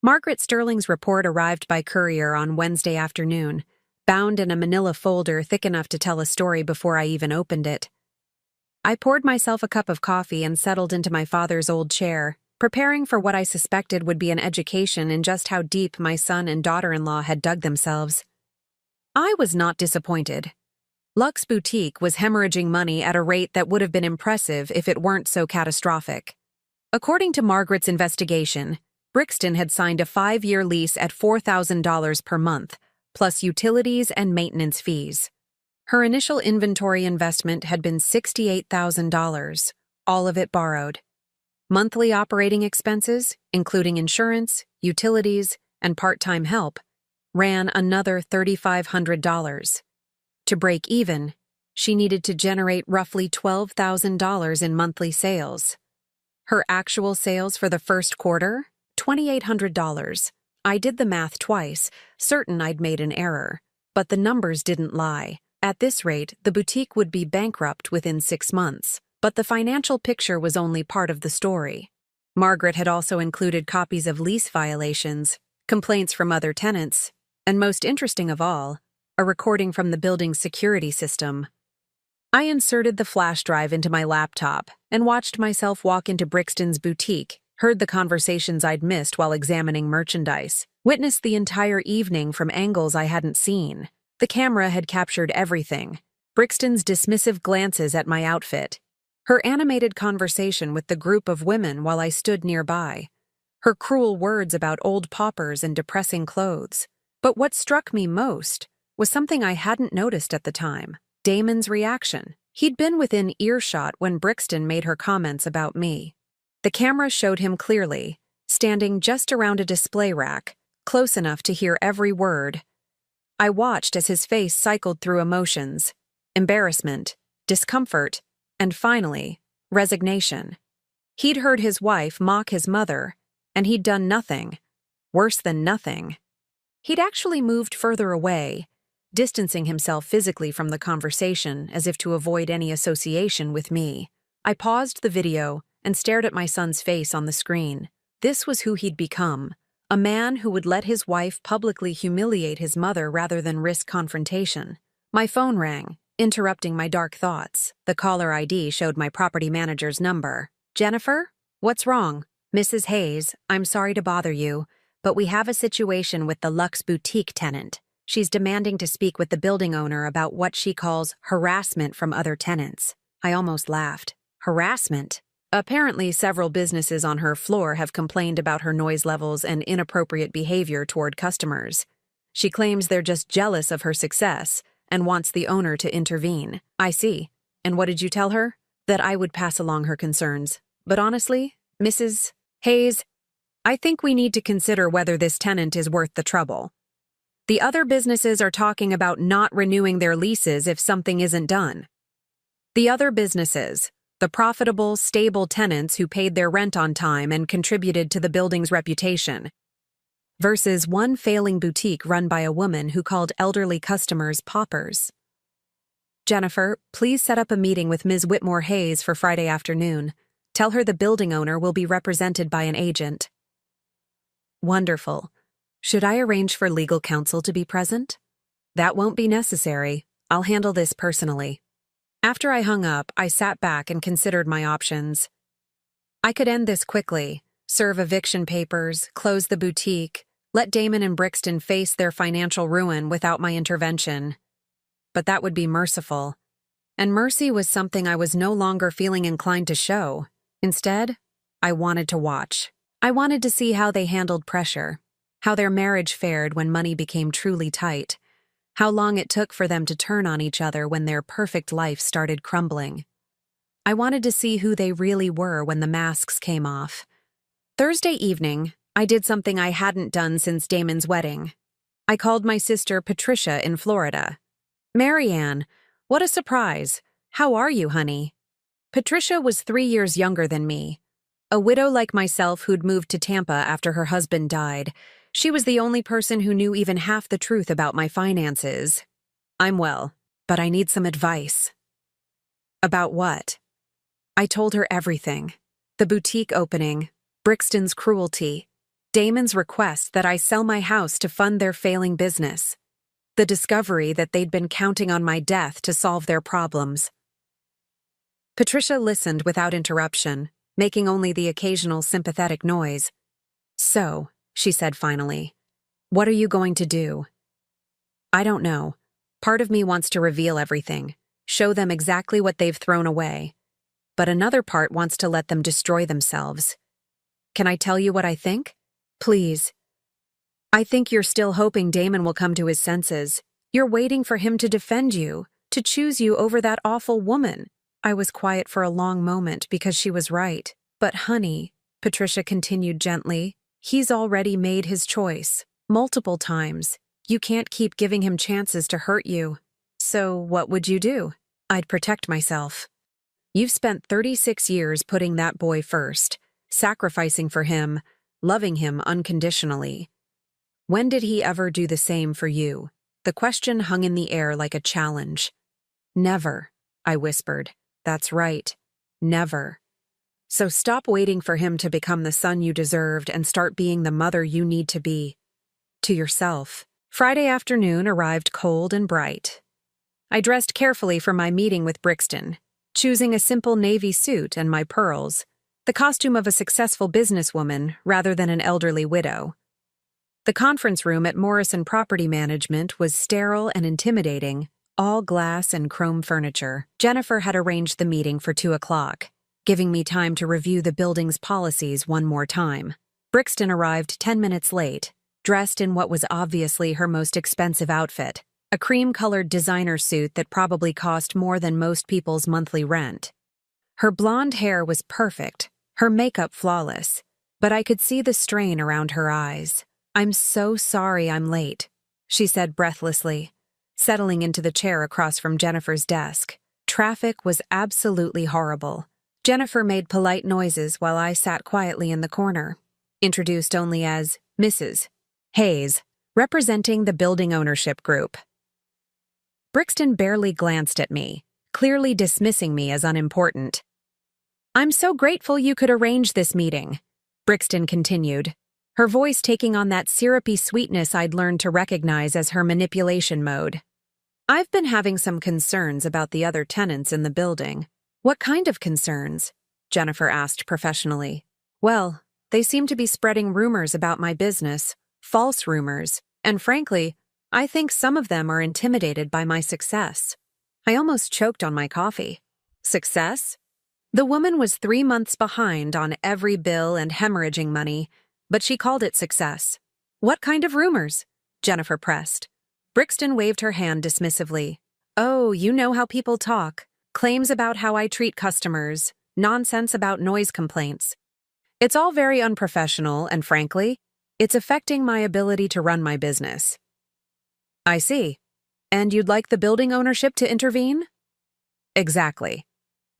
Margaret Sterling's report arrived by courier on Wednesday afternoon, bound in a manila folder thick enough to tell a story before I even opened it. I poured myself a cup of coffee and settled into my father's old chair, preparing for what I suspected would be an education in just how deep my son and daughter-in-law had dug themselves. I was not disappointed. Luxe Boutique was hemorrhaging money at a rate that would have been impressive if it weren't so catastrophic. According to Margaret's investigation, Brixton had signed a 5-year lease at $4,000 per month, plus utilities and maintenance fees. Her initial inventory investment had been $68,000, all of it borrowed. Monthly operating expenses, including insurance, utilities, and part-time help, ran another $3,500. To break even, She needed to generate roughly $12,000 in monthly sales. Her actual sales for the first quarter? $2,800. I did the math twice, certain I'd made an error. But the numbers didn't lie. At this rate, the boutique would be bankrupt within 6 months. But the financial picture was only part of the story. Margaret had also included copies of lease violations, complaints from other tenants, and most interesting of all, a recording from the building's security system. I inserted the flash drive into my laptop and watched myself walk into Brixton's boutique, heard the conversations I'd missed while examining merchandise, witnessed the entire evening from angles I hadn't seen. The camera had captured everything. Brixton's dismissive glances at my outfit, her animated conversation with the group of women while I stood nearby, her cruel words about old paupers and depressing clothes. But what struck me most was something I hadn't noticed at the time: Damon's reaction. He'd been within earshot when Brixton made her comments about me. The camera showed him clearly, standing just around a display rack, close enough to hear every word. I watched as his face cycled through emotions: embarrassment, discomfort, and finally, resignation. He'd heard his wife mock his mother, and he'd done nothing. Worse than nothing. He'd actually moved further away, distancing himself physically from the conversation as if to avoid any association with me. I paused the video and stared at my son's face on the screen. This was who he'd become, a man who would let his wife publicly humiliate his mother rather than risk confrontation. My phone rang, interrupting my dark thoughts. The caller ID showed my property manager's number. "Jennifer? What's wrong?" "Mrs. Hayes, I'm sorry to bother you, but we have a situation with the Luxe Boutique tenant. She's demanding to speak with the building owner about what she calls harassment from other tenants." I almost laughed. Harassment? Apparently, several businesses on her floor have complained about her noise levels and inappropriate behavior toward customers. She claims they're just jealous of her success and wants the owner to intervene. I see. And what did you tell her? That I would pass along her concerns. But honestly, Mrs. Hayes, I think we need to consider whether this tenant is worth the trouble. The other businesses are talking about not renewing their leases if something isn't done. The other businesses, the profitable, stable tenants who paid their rent on time and contributed to the building's reputation, versus one failing boutique run by a woman who called elderly customers paupers. "Jennifer, please set up a meeting with Ms. Whitmore Hayes for Friday afternoon. Tell her the building owner will be represented by an agent." Wonderful. Should I arrange for legal counsel to be present? That won't be necessary. I'll handle this personally. After I hung up, I sat back and considered my options. I could end this quickly, serve eviction papers, close the boutique, let Damon and Brixton face their financial ruin without my intervention. But that would be merciful. And mercy was something I was no longer feeling inclined to show. Instead, I wanted to watch. I wanted to see how they handled pressure, how their marriage fared when money became truly tight, how long it took for them to turn on each other when their perfect life started crumbling. I wanted to see who they really were when the masks came off. Thursday evening, I did something I hadn't done since Damon's wedding. I called my sister Patricia in Florida. "Marianne, what a surprise. How are you, honey?" Patricia was 3 years younger than me. A widow like myself who'd moved to Tampa after her husband died. She was the only person who knew even half the truth about my finances. "I'm well, but I need some advice." "About what?" I told her everything. The boutique opening, Brixton's cruelty, Damon's request that I sell my house to fund their failing business, the discovery that they'd been counting on my death to solve their problems. Patricia listened without interruption, making only the occasional sympathetic noise. "So," she said finally, "what are you going to do?" "I don't know. Part of me wants to reveal everything, show them exactly what they've thrown away. But another part wants to let them destroy themselves. Can I tell you what I think? Please. I think you're still hoping Damon will come to his senses. You're waiting for him to defend you, to choose you over that awful woman." I was quiet for a long moment because she was right. "But honey," Patricia continued gently, "he's already made his choice. Multiple times. You can't keep giving him chances to hurt you. So what would you do?" I'd protect myself. You've spent 36 years putting that boy first, sacrificing for him, loving him unconditionally. When did he ever do the same for you? The question hung in the air like a challenge. Never, I whispered. That's right. Never. So stop waiting for him to become the son you deserved and start being the mother you need to be. To yourself. Friday afternoon arrived cold and bright. I dressed carefully for my meeting with Brixton, choosing a simple navy suit and my pearls, the costume of a successful businesswoman rather than an elderly widow. The conference room at Morrison Property Management was sterile and intimidating, all glass and chrome furniture. Jennifer had arranged the meeting for 2 o'clock, giving me time to review the building's policies one more time. Brixton arrived 10 minutes late, dressed in what was obviously her most expensive outfit, a cream-colored designer suit that probably cost more than most people's monthly rent. Her blonde hair was perfect, her makeup flawless, but I could see the strain around her eyes. "I'm so sorry I'm late," she said breathlessly, settling into the chair across from Jennifer's desk. Traffic was absolutely horrible. Jennifer made polite noises while I sat quietly in the corner, introduced only as Mrs. Hayes, representing the building ownership group. Brixton barely glanced at me, clearly dismissing me as unimportant. "I'm so grateful you could arrange this meeting," Brixton continued, her voice taking on that syrupy sweetness I'd learned to recognize as her manipulation mode. "I've been having some concerns about the other tenants in the building." "What kind of concerns?" Jennifer asked professionally. "Well, they seem to be spreading rumors about my business, false rumors, and frankly, I think some of them are intimidated by my success." I almost choked on my coffee. Success? The woman was 3 months behind on every bill and hemorrhaging money, but she called it success. "What kind of rumors?" Jennifer pressed. Brixton waved her hand dismissively. "Oh, you know how people talk. Claims about how I treat customers, nonsense about noise complaints. It's all very unprofessional, and frankly, it's affecting my ability to run my business." "I see. And you'd like the building ownership to intervene?" "Exactly.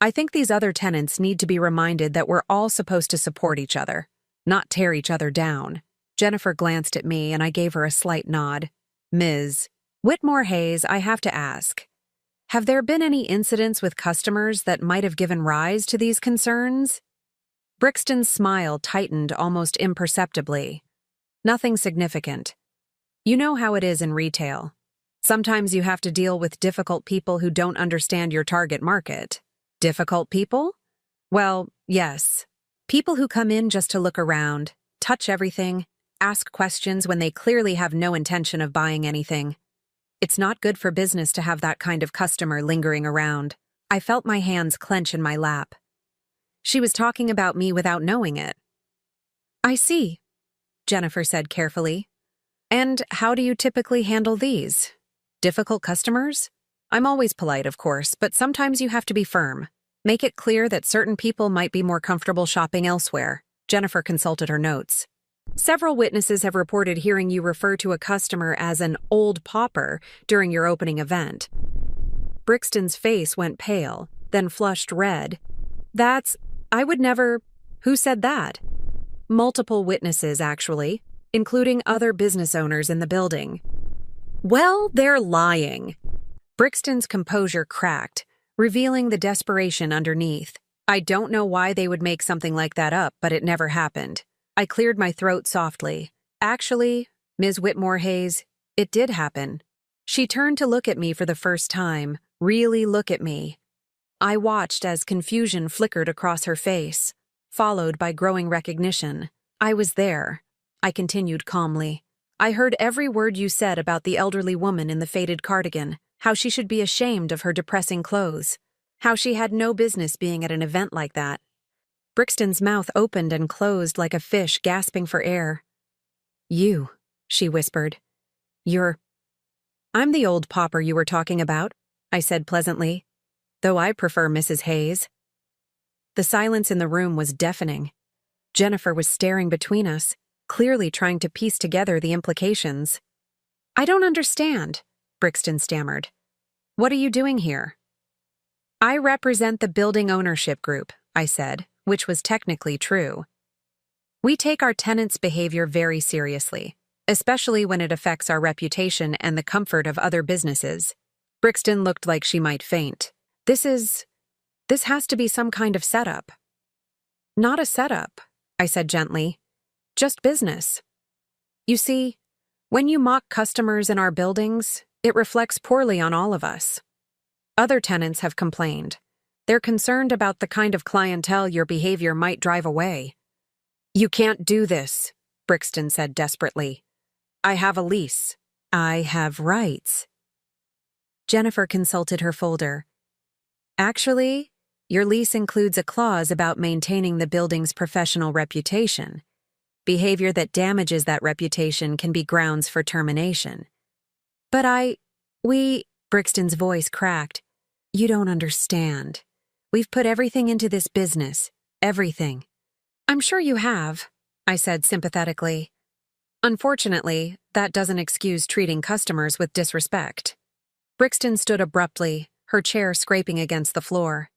I think these other tenants need to be reminded that we're all supposed to support each other, not tear each other down." Jennifer glanced at me and I gave her a slight nod. "Ms. Whitmore Hayes, I have to ask, have there been any incidents with customers that might have given rise to these concerns?" Brixton's smile tightened almost imperceptibly. "Nothing significant. You know how it is in retail. Sometimes you have to deal with difficult people who don't understand your target market." "Difficult people?" "Well, yes. People who come in just to look around, touch everything, ask questions when they clearly have no intention of buying anything. It's not good for business to have that kind of customer lingering around." I felt my hands clench in my lap. She was talking about me without knowing it. "I see," Jennifer said carefully. "And how do you typically handle these? Difficult customers?" "I'm always polite, of course, but sometimes you have to be firm. Make it clear that certain people might be more comfortable shopping elsewhere." Jennifer consulted her notes. "Several witnesses have reported hearing you refer to a customer as an old pauper during your opening event." Brixton's face went pale, then flushed red. I would never— Who said that?" "Multiple witnesses, actually, including other business owners in the building." "Well, they're lying." Brixton's composure cracked, revealing the desperation underneath. "I don't know why they would make something like that up, but it never happened." I cleared my throat softly. "Actually, Ms. Whitmore Hayes, it did happen." She turned to look at me for the first time, really look at me. I watched as confusion flickered across her face, followed by growing recognition. "I was there," I continued calmly. "I heard every word you said about the elderly woman in the faded cardigan, how she should be ashamed of her depressing clothes, how she had no business being at an event like that." Brixton's mouth opened and closed like a fish gasping for air. "You," she whispered. "I'm the old pauper you were talking about," I said pleasantly, "though I prefer Mrs. Hayes." The silence in the room was deafening. Jennifer was staring between us, clearly trying to piece together the implications. "I don't understand," Brixton stammered. "What are you doing here?" I represent the building ownership group, I said, which was technically true. We take our tenants' behavior very seriously, especially when it affects our reputation and the comfort of other businesses. Brixton looked like she might faint. This has to be some kind of setup. Not a setup, I said gently. Just business. You see, when you mock customers in our buildings, it reflects poorly on all of us. Other tenants have complained. They're concerned about the kind of clientele your behavior might drive away. You can't do this, Brixton said desperately. I have a lease. I have rights. Jennifer consulted her folder. Actually, your lease includes a clause about maintaining the building's professional reputation. Behavior that damages that reputation can be grounds for termination. But Brixton's voice cracked. You don't understand. We've put everything into this business. Everything. I'm sure you have, I said sympathetically. Unfortunately, that doesn't excuse treating customers with disrespect. Brixton stood abruptly, her chair scraping against the floor.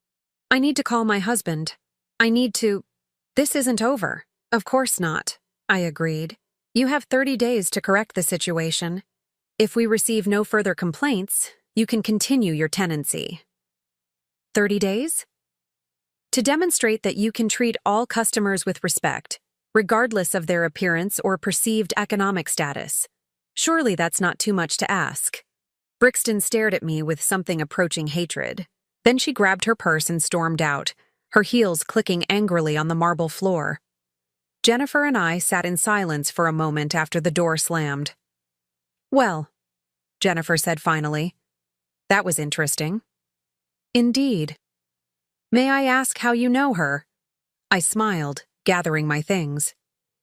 I need to call my husband. This isn't over. Of course not, I agreed. You have 30 days to correct the situation. If we receive no further complaints, you can continue your tenancy. 30 days? To demonstrate that you can treat all customers with respect, regardless of their appearance or perceived economic status. Surely that's not too much to ask. Brixton stared at me with something approaching hatred. Then she grabbed her purse and stormed out, her heels clicking angrily on the marble floor. Jennifer and I sat in silence for a moment after the door slammed. Well, Jennifer said finally, that was interesting. Indeed. May I ask how you know her? I smiled, gathering my things.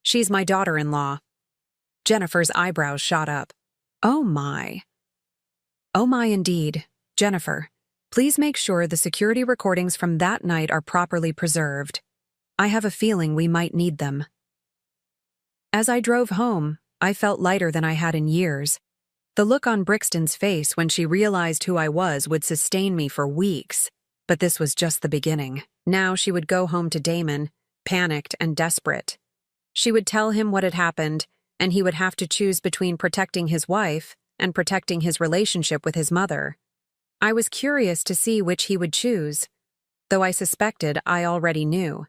She's my daughter-in-law. Jennifer's eyebrows shot up. Oh my. Oh my indeed. Jennifer, please make sure the security recordings from that night are properly preserved. I have a feeling we might need them. As I drove home, I felt lighter than I had in years. The look on Brixton's face when she realized who I was would sustain me for weeks. But this was just the beginning. Now she would go home to Damon, panicked and desperate. She would tell him what had happened, and he would have to choose between protecting his wife and protecting his relationship with his mother. I was curious to see which he would choose, though I suspected I already knew.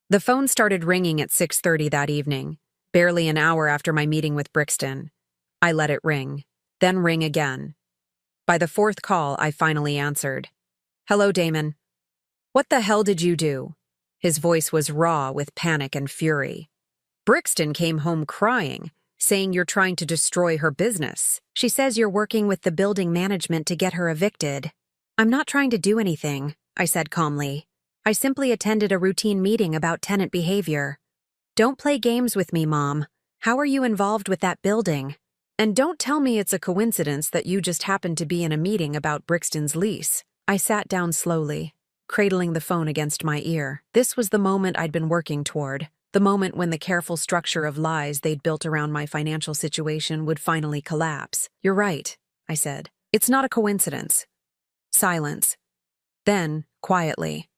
The phone started ringing at 6:30 that evening, barely an hour after my meeting with Brixton. I let it ring, then ring again. By the fourth call, I finally answered. Hello, Damon. What the hell did you do? His voice was raw with panic and fury. Brixton came home crying, saying you're trying to destroy her business. She says you're working with the building management to get her evicted. I'm not trying to do anything, I said calmly. I simply attended a routine meeting about tenant behavior. Don't play games with me, Mom. How are you involved with that building? And don't tell me it's a coincidence that you just happened to be in a meeting about Brixton's lease. I sat down slowly, cradling the phone against my ear. This was the moment I'd been working toward, the moment when the careful structure of lies they'd built around my financial situation would finally collapse. You're right, I said. It's not a coincidence. Silence. Then, quietly.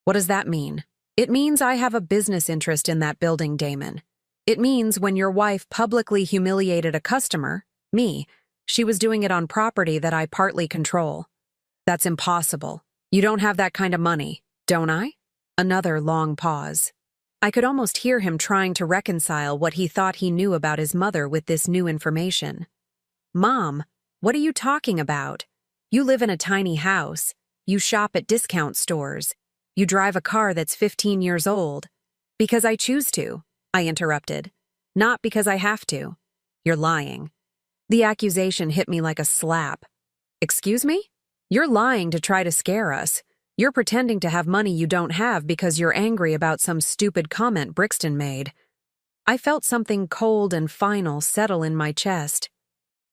What does that mean? It means I have a business interest in that building, Damon. It means when your wife publicly humiliated a customer, me, she was doing it on property that I partly control. That's impossible. You don't have that kind of money, don't I? Another long pause. I could almost hear him trying to reconcile what he thought he knew about his mother with this new information. Mom, what are you talking about? You live in a tiny house. You shop at discount stores. You drive a car that's 15 years old. Because I choose to, I interrupted. Not because I have to. You're lying. The accusation hit me like a slap. Excuse me? You're lying to try to scare us. You're pretending to have money you don't have because you're angry about some stupid comment Brixton made. I felt something cold and final settle in my chest.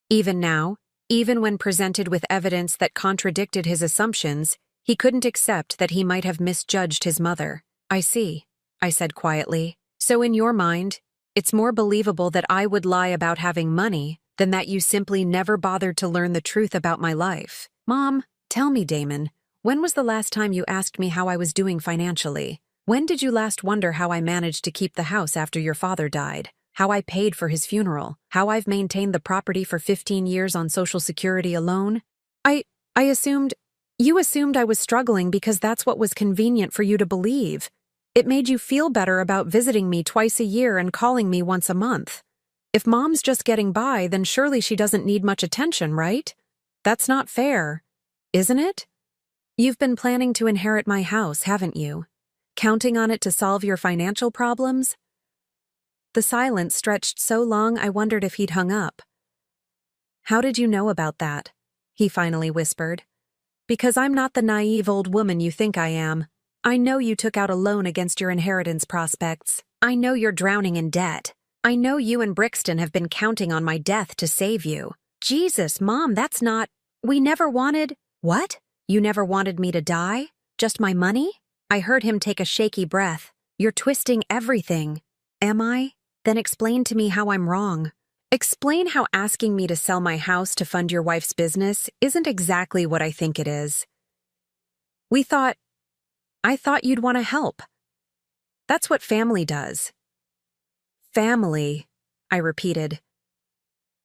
Even now, even when presented with evidence that contradicted his assumptions, he couldn't accept that he might have misjudged his mother. I see, I said quietly. So in your mind, it's more believable that I would lie about having money than that you simply never bothered to learn the truth about my life. Mom, tell me, Damon, When was the last time you asked me how I was doing financially? When did you last wonder how I managed to keep the house after your father died? How I paid for his funeral? How I've maintained the property for 15 years on Social Security alone? I assumed... You assumed I was struggling because that's what was convenient for you to believe. It made you feel better about visiting me twice a year and calling me once a month. If Mom's just getting by, then surely she doesn't need much attention, right? That's not fair, isn't it? You've been planning to inherit my house, haven't you? Counting on it to solve your financial problems? The silence stretched so long I wondered if he'd hung up. How did you know about that? He finally whispered. Because I'm not the naive old woman you think I am. I know you took out a loan against your inheritance prospects. I know you're drowning in debt. I know you and Brixton have been counting on my death to save you. Jesus, Mom, that's not... We never wanted... What? You never wanted me to die? Just my money? I heard him take a shaky breath. You're twisting everything. Am I? Then explain to me how I'm wrong. Explain how asking me to sell my house to fund your wife's business isn't exactly what I think it is. I thought you'd want to help. That's what family does. Family, I repeated.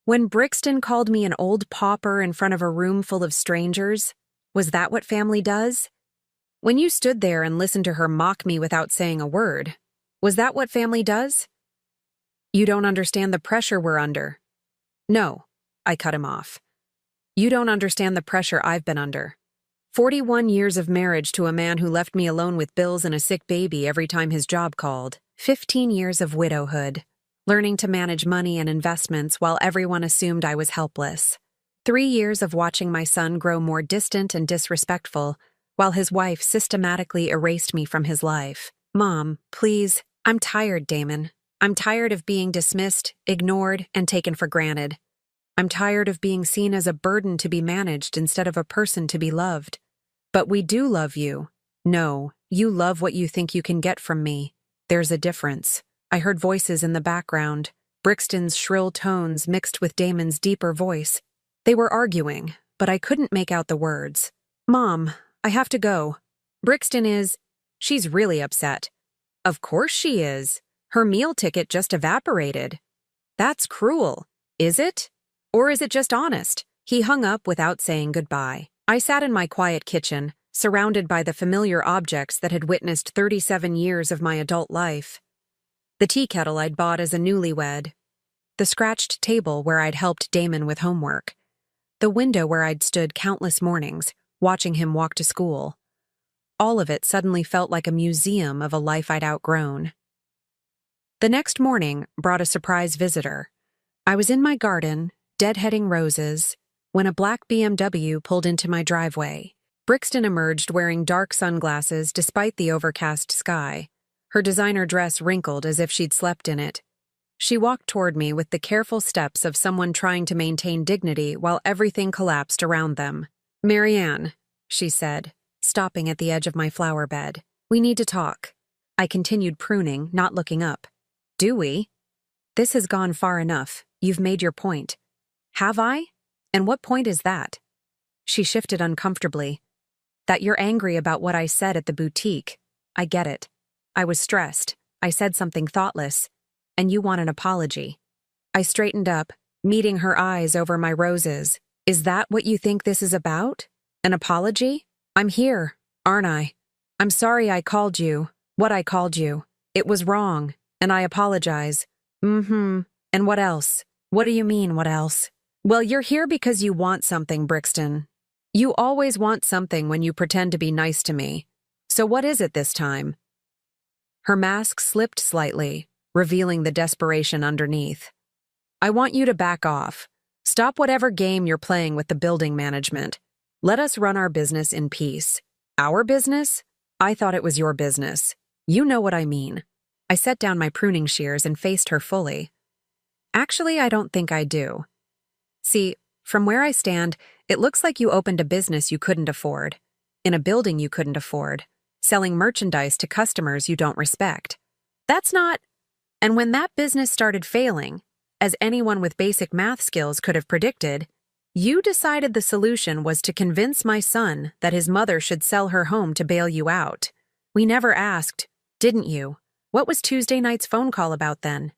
When Brixton called me an old pauper in front of a room full of strangers, was that what family does? When you stood there and listened to her mock me without saying a word, was that what family does? You don't understand the pressure we're under. No, I cut him off. You don't understand the pressure I've been under. 41 years of marriage to a man who left me alone with bills and a sick baby every time his job called. 15 years of widowhood, learning to manage money and investments while everyone assumed I was helpless. 3 years of watching my son grow more distant and disrespectful, while his wife systematically erased me from his life. Mom, please, I'm tired, Damon. I'm tired of being dismissed, ignored, and taken for granted. I'm tired of being seen as a burden to be managed instead of a person to be loved. But we do love you. No, you love what you think you can get from me. There's a difference. I heard voices in the background, Brixton's shrill tones mixed with Damon's deeper voice. They were arguing, but I couldn't make out the words. Mom, I have to go. Brixton is... She's really upset. Of course she is. Her meal ticket just evaporated. That's cruel. Is it? Or is it just honest? He hung up without saying goodbye. I sat in my quiet kitchen, surrounded by the familiar objects that had witnessed 37 years of my adult life. The tea kettle I'd bought as a newlywed. The scratched table where I'd helped Damon with homework. The window where I'd stood countless mornings, watching him walk to school. All of it suddenly felt like a museum of a life I'd outgrown. The next morning brought a surprise visitor. I was in my garden, deadheading roses, when a black BMW pulled into my driveway. Brixton emerged wearing dark sunglasses despite the overcast sky, her designer dress wrinkled as if she'd slept in it. She walked toward me with the careful steps of someone trying to maintain dignity while everything collapsed around them. "Marianne," she said, stopping at the edge of my flower bed. "We need to talk." I continued pruning, not looking up. "Do we? This has gone far enough. You've made your point." "Have I? And what point is that?" She shifted uncomfortably. "That you're angry about what I said at the boutique. I get it. I was stressed. I said something thoughtless. And you want an apology." I straightened up, meeting her eyes over my roses. "Is that what you think this is about? An apology? I'm here, aren't I? I'm sorry I called you what I called you. It was wrong, and I apologize." And what else? What do you mean, what else? Well, you're here because you want something, Brixton. You always want something when you pretend to be nice to me. So what is it this time? Her mask slipped slightly, revealing the desperation underneath. "I want you to back off. Stop whatever game you're playing with the building management. Let us run our business in peace." "Our business? I thought it was your business. You know what I mean." I set down my pruning shears and faced her fully. "Actually, I don't think I do. See, from where I stand, it looks like you opened a business you couldn't afford, in a building you couldn't afford, selling merchandise to customers you don't respect. That's not... And when that business started failing, as anyone with basic math skills could have predicted, You decided the solution was to convince my son that his mother should sell her home to bail you out. We never asked, didn't you? What was Tuesday night's phone call about then?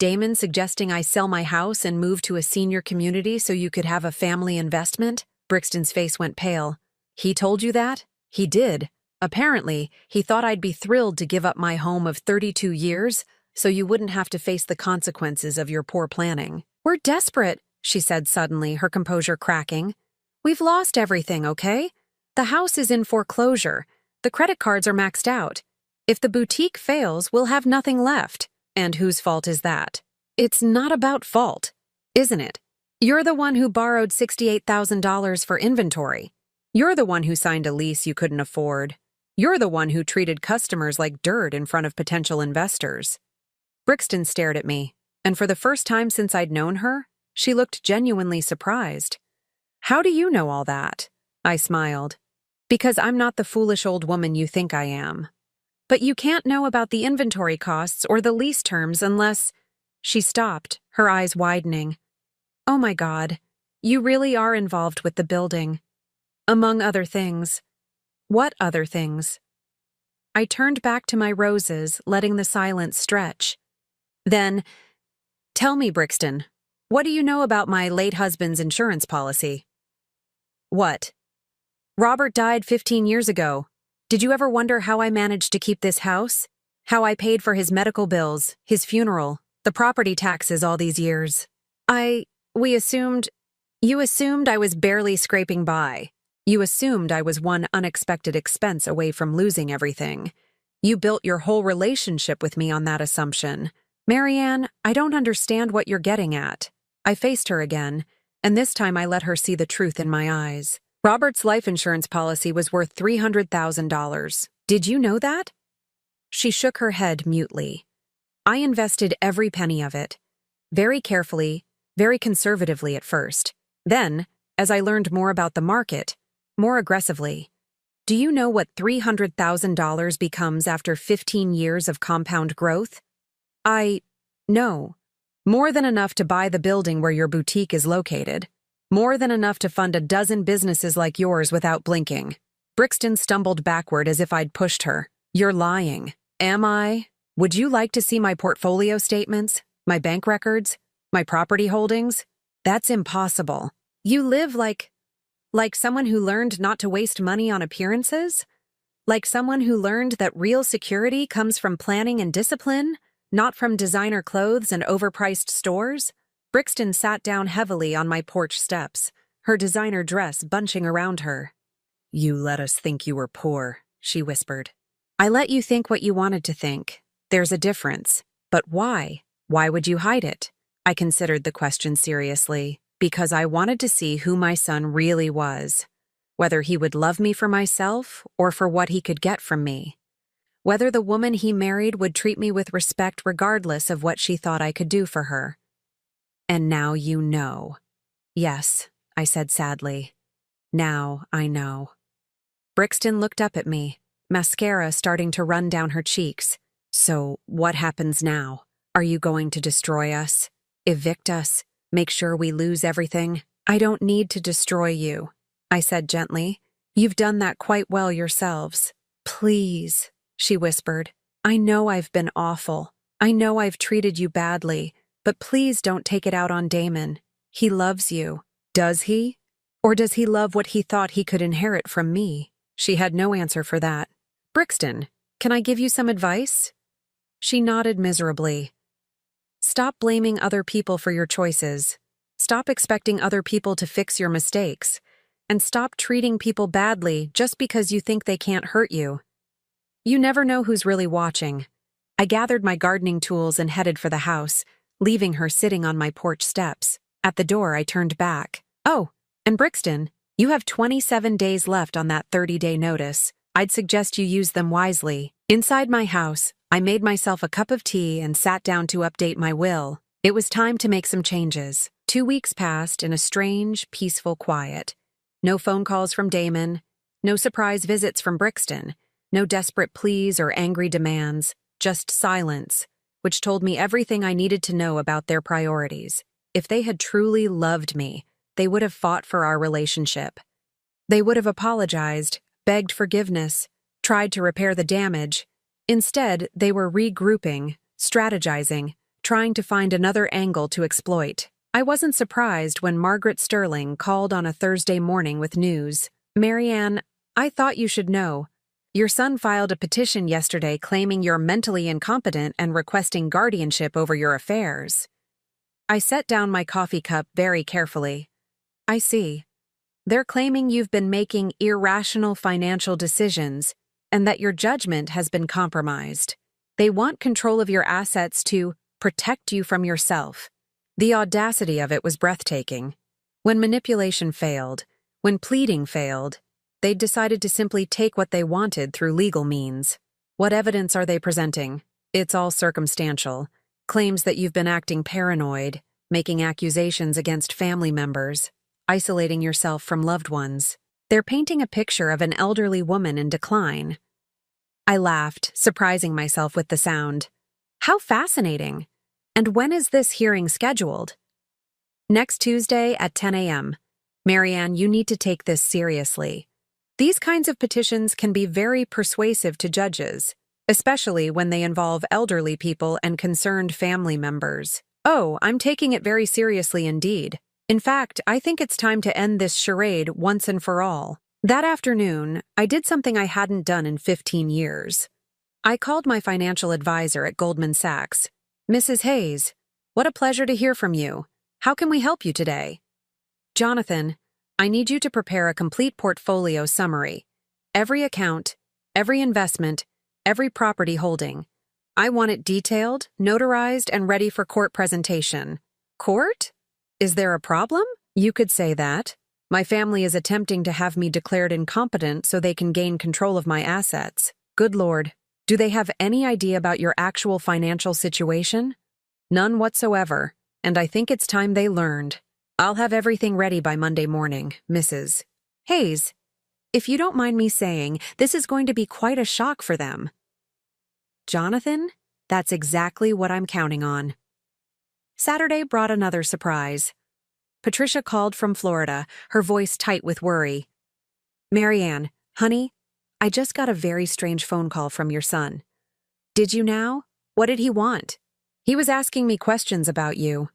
Damon suggesting I sell my house and move to a senior community so you could have a family investment? Brixton's face went pale. He told you that? He did. Apparently, he thought I'd be thrilled to give up my home of 32 years so you wouldn't have to face the consequences of your poor planning. We're desperate, she said suddenly, her composure cracking. We've lost everything, okay? The house is in foreclosure. The credit cards are maxed out. If the boutique fails, we'll have nothing left. And whose fault is that? It's not about fault, isn't it? You're the one who borrowed $68,000 for inventory. You're the one who signed a lease you couldn't afford. You're the one who treated customers like dirt in front of potential investors. Brixton stared at me, and for the first time since I'd known her, she looked genuinely surprised. How do you know all that? I smiled. Because I'm not the foolish old woman you think I am. But you can't know about the inventory costs or the lease terms unless… She stopped, her eyes widening. Oh my God, you really are involved with the building. Among other things. What other things? I turned back to my roses, letting the silence stretch. Then, tell me, Brixton, what do you know about my late husband's insurance policy? What? Robert died 15 years ago. Did you ever wonder how I managed to keep this house? How I paid for his medical bills, his funeral, the property taxes all these years? You assumed I was barely scraping by. You assumed I was one unexpected expense away from losing everything. You built your whole relationship with me on that assumption. Marianne, I don't understand what you're getting at. I faced her again, and this time I let her see the truth in my eyes. Robert's life insurance policy was worth $300,000. Did you know that? She shook her head mutely. I invested every penny of it. Very carefully, very conservatively at first. Then, as I learned more about the market, more aggressively. Do you know what $300,000 becomes after 15 years of compound growth? No. More than enough to buy the building where your boutique is located. More than enough to fund a dozen businesses like yours without blinking. Brixton stumbled backward as if I'd pushed her. You're lying. Am I? Would you like to see my portfolio statements? My bank records? My property holdings? That's impossible. You live like someone who learned not to waste money on appearances? Like someone who learned that real security comes from planning and discipline, not from designer clothes and overpriced stores? Brixton sat down heavily on my porch steps, her designer dress bunching around her. You let us think you were poor, she whispered. I let you think what you wanted to think. There's a difference. But why? Why would you hide it? I considered the question seriously, because I wanted to see who my son really was, whether he would love me for myself or for what he could get from me, whether the woman he married would treat me with respect regardless of what she thought I could do for her. And now you know. Yes, I said sadly. Now I know. Brixton looked up at me, mascara starting to run down her cheeks. So, what happens now? Are you going to destroy us? Evict us? Make sure we lose everything? I don't need to destroy you, I said gently. You've done that quite well yourselves. Please, she whispered. I know I've been awful. I know I've treated you badly, but please don't take it out on Damon. He loves you. Does he? Or does he love what he thought he could inherit from me? She had no answer for that. Brixton, can I give you some advice? She nodded miserably. Stop blaming other people for your choices. Stop expecting other people to fix your mistakes. And stop treating people badly just because you think they can't hurt you. You never know who's really watching. I gathered my gardening tools and headed for the house, leaving her sitting on my porch steps. At the door, I turned back. Oh, and Brixton, you have 27 days left on that 30-day notice. I'd suggest you use them wisely. Inside my house, I made myself a cup of tea and sat down to update my will. It was time to make some changes. 2 weeks passed in a strange, peaceful quiet. No phone calls from Damon, no surprise visits from Brixton, no desperate pleas or angry demands, just silence, which told me everything I needed to know about their priorities. If they had truly loved me, they would have fought for our relationship. They would have apologized, begged forgiveness, tried to repair the damage. Instead, they were regrouping, strategizing, trying to find another angle to exploit. I wasn't surprised when Margaret Sterling called on a Thursday morning with news. "Marianne, I thought you should know. Your son filed a petition yesterday claiming you're mentally incompetent and requesting guardianship over your affairs." I set down my coffee cup very carefully. "I see. They're claiming you've been making irrational financial decisions and that your judgment has been compromised. They want control of your assets to protect you from yourself." The audacity of it was breathtaking. When manipulation failed, when pleading failed, they'd decided to simply take what they wanted through legal means. What evidence are they presenting? It's all circumstantial. Claims that you've been acting paranoid, making accusations against family members, isolating yourself from loved ones. They're painting a picture of an elderly woman in decline. I laughed, surprising myself with the sound. How fascinating! And when is this hearing scheduled? Next Tuesday at 10 a.m. Marianne, you need to take this seriously. These kinds of petitions can be very persuasive to judges, especially when they involve elderly people and concerned family members. Oh, I'm taking it very seriously indeed. In fact, I think it's time to end this charade once and for all. That afternoon, I did something I hadn't done in 15 years. I called my financial advisor at Goldman Sachs. "Mrs. Hayes, what a pleasure to hear from you. How can we help you today?" "Jonathan, I need you to prepare a complete portfolio summary. Every account, every investment, every property holding. I want it detailed, notarized, and ready for court presentation." "Court? Is there a problem?" "You could say that. My family is attempting to have me declared incompetent so they can gain control of my assets. Good Lord. Do they have any idea about your actual financial situation?" "None whatsoever, and I think it's time they learned. I'll have everything ready by Monday morning, Mrs. Hayes. If you don't mind me saying, this is going to be quite a shock for them." "Jonathan, that's exactly what I'm counting on." Saturday brought another surprise. Patricia called from Florida, her voice tight with worry. "Marianne, honey, I just got a very strange phone call from your son." "Did you now? What did he want?" "He was asking me questions about you.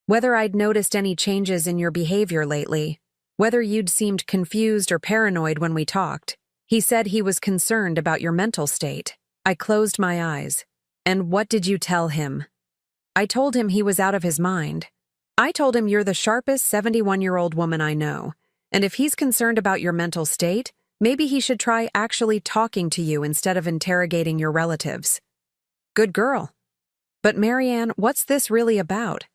Whether I'd noticed any changes in your behavior lately. Whether you'd seemed confused or paranoid when we talked. He said he was concerned about your mental state." I closed my eyes. "And what did you tell him?" "I told him he was out of his mind. I told him you're the sharpest 71-year-old woman I know, and if he's concerned about your mental state, maybe he should try actually talking to you instead of interrogating your relatives." "Good girl. But Marianne, what's this really about?"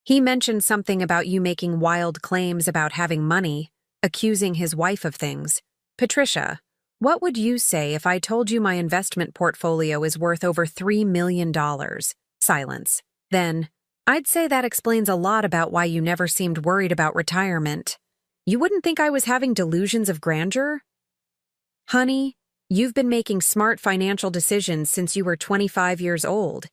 "He mentioned something about you making wild claims about having money, accusing his wife of things. Patricia, what would you say if I told you my investment portfolio is worth over $3 million? Silence. "Then, I'd say that explains a lot about why you never seemed worried about retirement. You wouldn't think I was having delusions of grandeur?" "Honey, you've been making smart financial decisions since you were 25 years old.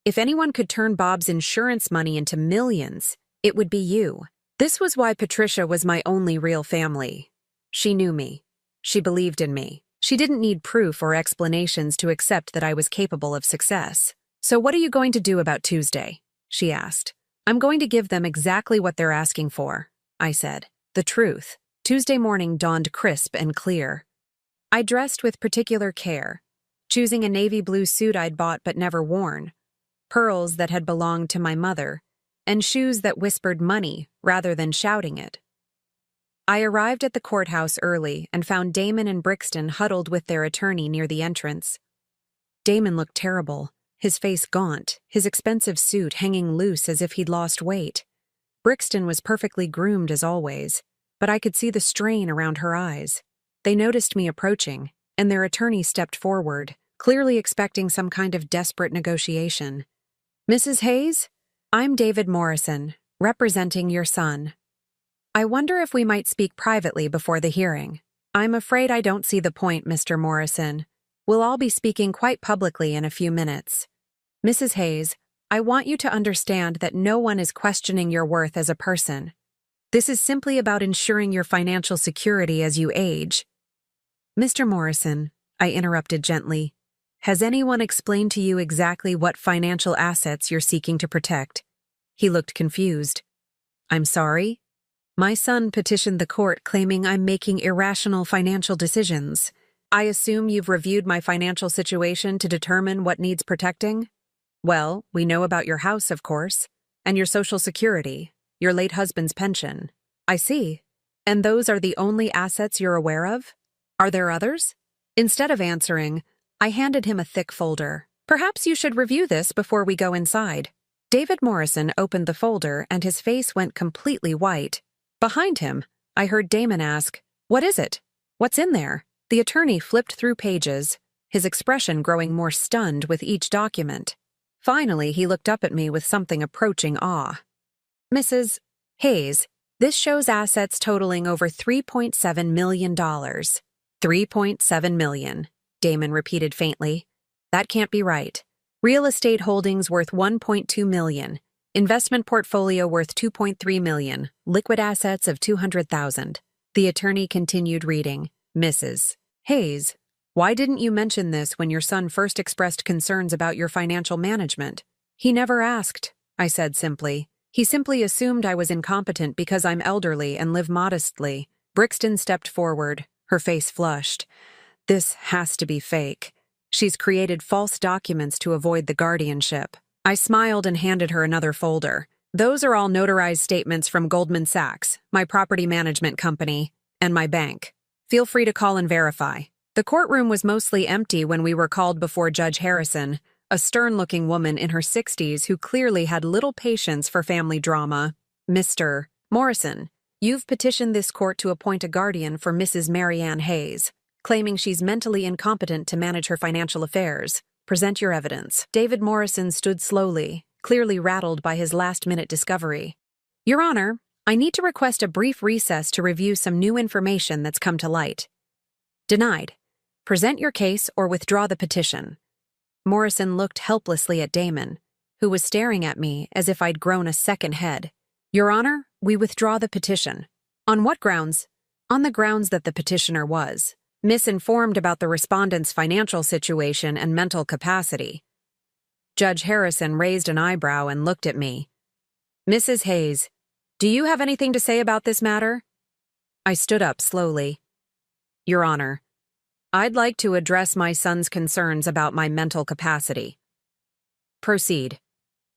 If anyone could turn Bob's insurance money into millions, it would be you." This was why Patricia was my only real family. She knew me. She believed in me. She didn't need proof or explanations to accept that I was capable of success. "So what are you going to do about Tuesday?" she asked. "I'm going to give them exactly what they're asking for," I said. The truth. Tuesday morning dawned crisp and clear. I dressed with particular care, choosing a navy blue suit I'd bought but never worn, pearls that had belonged to my mother, and shoes that whispered money rather than shouting it. I arrived at the courthouse early and found Damon and Brixton huddled with their attorney near the entrance. Damon looked terrible, his face gaunt, his expensive suit hanging loose as if he'd lost weight. Brixton was perfectly groomed as always, but I could see the strain around her eyes. They noticed me approaching, and their attorney stepped forward, clearly expecting some kind of desperate negotiation. "Mrs. Hayes, I'm David Morrison, representing your son. I wonder if we might speak privately before the hearing." "I'm afraid I don't see the point, Mr. Morrison. We'll all be speaking quite publicly in a few minutes. Mrs. Hayes, I want you to understand that no one is questioning your worth as a person. This is simply about ensuring your financial security as you age. Mr. Morrison, I interrupted gently, has anyone explained to you exactly what financial assets you're seeking to protect? He looked confused. I'm sorry? My son petitioned the court claiming I'm making irrational financial decisions. I assume you've reviewed my financial situation to determine what needs protecting? Well, we know about your house, of course, and your Social Security, your late husband's pension. I see. And those are the only assets you're aware of? Are there others? Instead of answering, I handed him a thick folder. Perhaps you should review this before we go inside. David Morrison opened the folder and his face went completely white. Behind him, I heard Damon ask, "What is it? What's in there?" The attorney flipped through pages, his expression growing more stunned with each document. Finally, he looked up at me with something approaching awe. "Mrs. Hayes, this shows assets totaling over $3.7 million. $3.7 million, Damon repeated faintly. That can't be right. Real estate holdings worth $1.2 million. Investment portfolio worth $2.3 million. Liquid assets of $200,000. The attorney continued reading. Mrs. Hayes, why didn't you mention this when your son first expressed concerns about your financial management? He never asked, I said simply. He simply assumed I was incompetent because I'm elderly and live modestly. Brixton stepped forward, her face flushed. This has to be fake. She's created false documents to avoid the guardianship. I smiled and handed her another folder. Those are all notarized statements from Goldman Sachs, my property management company, and my bank. Feel free to call and verify. The courtroom was mostly empty when we were called before Judge Harrison, a stern-looking woman in her 60s who clearly had little patience for family drama. Mr. Morrison, you've petitioned this court to appoint a guardian for Mrs. Mary Ann Hayes, claiming she's mentally incompetent to manage her financial affairs. Present your evidence. David Morrison stood slowly, clearly rattled by his last-minute discovery. Your Honor, I need to request a brief recess to review some new information that's come to light. Denied. Present your case or withdraw the petition. Morrison looked helplessly at Damon, who was staring at me as if I'd grown a second head. Your Honor, we withdraw the petition. On what grounds? On the grounds that the petitioner was misinformed about the respondent's financial situation and mental capacity. Judge Harrison raised an eyebrow and looked at me. Mrs. Hayes, do you have anything to say about this matter? I stood up slowly. Your Honor, I'd like to address my son's concerns about my mental capacity. Proceed.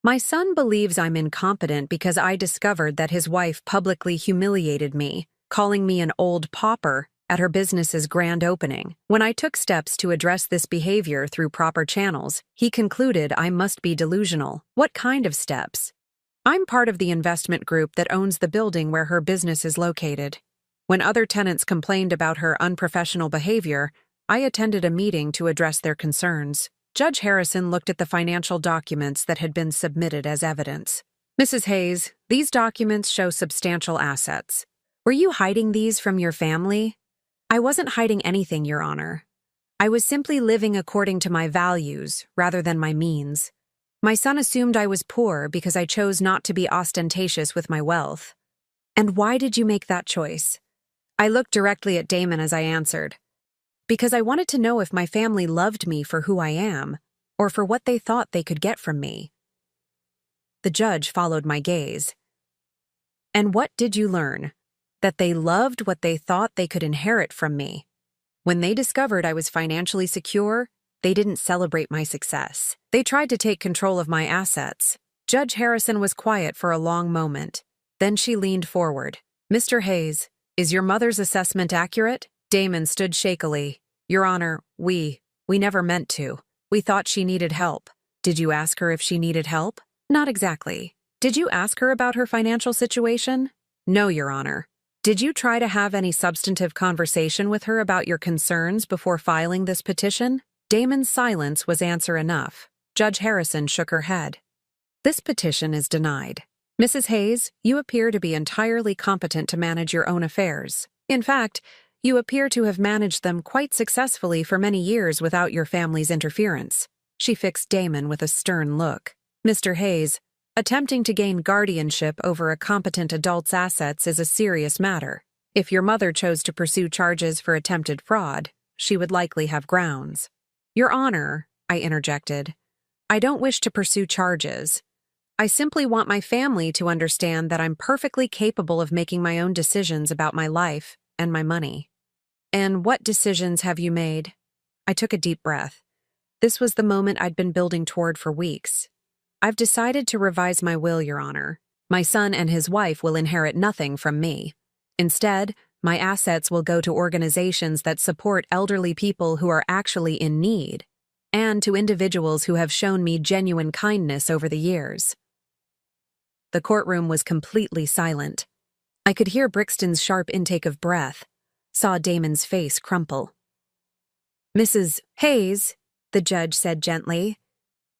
My son believes I'm incompetent because I discovered that his wife publicly humiliated me, calling me an old pauper at her business's grand opening. When I took steps to address this behavior through proper channels, he concluded I must be delusional. What kind of steps? I'm part of the investment group that owns the building where her business is located. When other tenants complained about her unprofessional behavior, I attended a meeting to address their concerns. Judge Harrison looked at the financial documents that had been submitted as evidence. Mrs. Hayes, these documents show substantial assets. Were you hiding these from your family? I wasn't hiding anything, Your Honor. I was simply living according to my values rather than my means. My son assumed I was poor because I chose not to be ostentatious with my wealth. And why did you make that choice? I looked directly at Damon as I answered. Because I wanted to know if my family loved me for who I am, or for what they thought they could get from me. The judge followed my gaze. And what did you learn? That they loved what they thought they could inherit from me. When they discovered I was financially secure, they didn't celebrate my success. They tried to take control of my assets. Judge Harrison was quiet for a long moment. Then she leaned forward. Mr. Hayes, is your mother's assessment accurate? Damon stood shakily. Your Honor, we never meant to. We thought she needed help. Did you ask her if she needed help? Not exactly. Did you ask her about her financial situation? No, Your Honor. Did you try to have any substantive conversation with her about your concerns before filing this petition? Damon's silence was answer enough. Judge Harrison shook her head. This petition is denied. Mrs. Hayes, you appear to be entirely competent to manage your own affairs. In fact, you appear to have managed them quite successfully for many years without your family's interference. She fixed Damon with a stern look. Mr. Hayes, Attempting to gain guardianship over a competent adult's assets is a serious matter. If your mother chose to pursue charges for attempted fraud, she would likely have grounds. Your Honor, I interjected, I don't wish to pursue charges. I simply want my family to understand that I'm perfectly capable of making my own decisions about my life and my money. And what decisions have you made? I took a deep breath. This was the moment I'd been building toward for weeks. I've decided to revise my will, Your Honor. My son and his wife will inherit nothing from me. Instead, my assets will go to organizations that support elderly people who are actually in need, and to individuals who have shown me genuine kindness over the years. The courtroom was completely silent. I could hear Brixton's sharp intake of breath, saw Damon's face crumple. Mrs. Hayes, the judge said gently,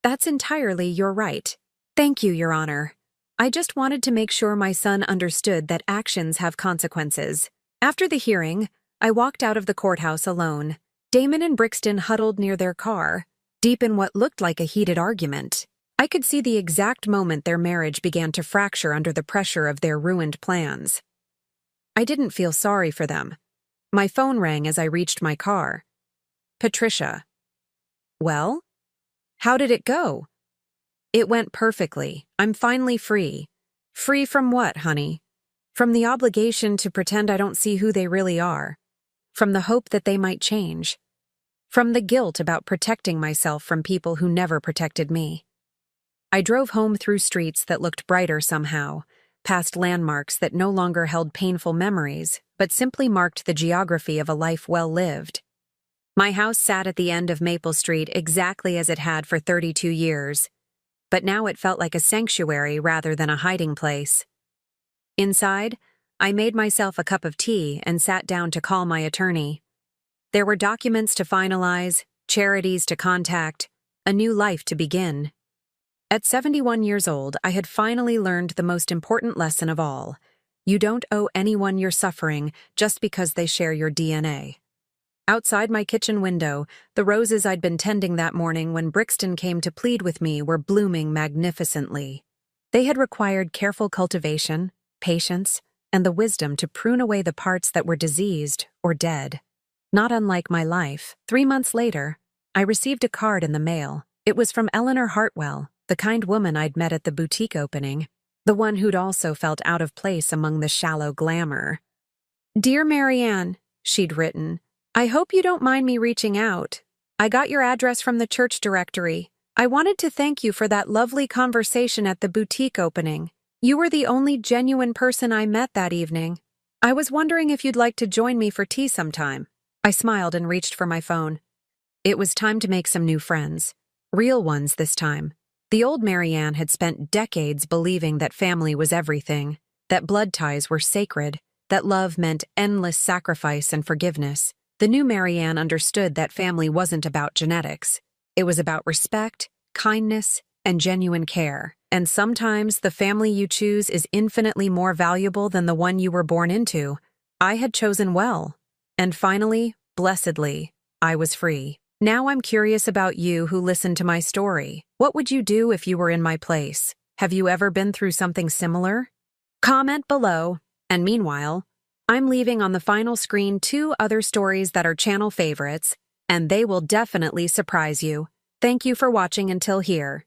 that's entirely your right. Thank you, Your Honor. I just wanted to make sure my son understood that actions have consequences. After the hearing, I walked out of the courthouse alone. Damon and Brixton huddled near their car, deep in what looked like a heated argument. I could see the exact moment their marriage began to fracture under the pressure of their ruined plans. I didn't feel sorry for them. My phone rang as I reached my car. Patricia. Well? How did it go? It went perfectly. I'm finally free. Free from what, honey? From the obligation to pretend I don't see who they really are. From the hope that they might change. From the guilt about protecting myself from people who never protected me. I drove home through streets that looked brighter somehow, past landmarks that no longer held painful memories, but simply marked the geography of a life well lived. My house sat at the end of Maple Street exactly as it had for 32 years, but now it felt like a sanctuary rather than a hiding place. Inside, I made myself a cup of tea and sat down to call my attorney. There were documents to finalize, charities to contact, a new life to begin. At 71 years old, I had finally learned the most important lesson of all. You don't owe anyone your suffering just because they share your DNA. Outside my kitchen window, the roses I'd been tending that morning when Brixton came to plead with me were blooming magnificently. They had required careful cultivation, patience, and the wisdom to prune away the parts that were diseased or dead. Not unlike my life, 3 months later, I received a card in the mail. It was from Eleanor Hartwell, the kind woman I'd met at the boutique opening, the one who'd also felt out of place among the shallow glamour. Dear Marianne, she'd written, I hope you don't mind me reaching out. I got your address from the church directory. I wanted to thank you for that lovely conversation at the boutique opening. You were the only genuine person I met that evening. I was wondering if you'd like to join me for tea sometime. I smiled and reached for my phone. It was time to make some new friends. Real ones this time. The old Marianne had spent decades believing that family was everything, that blood ties were sacred, that love meant endless sacrifice and forgiveness. The new Marianne understood that family wasn't about genetics. It was about respect, kindness, and genuine care. And sometimes the family you choose is infinitely more valuable than the one you were born into. I had chosen well. And finally, blessedly, I was free. Now I'm curious about you who listened to my story. What would you do if you were in my place? Have you ever been through something similar? Comment below. And meanwhile, I'm leaving on the final screen 2 other stories that are channel favorites, and they will definitely surprise you. Thank you for watching until here.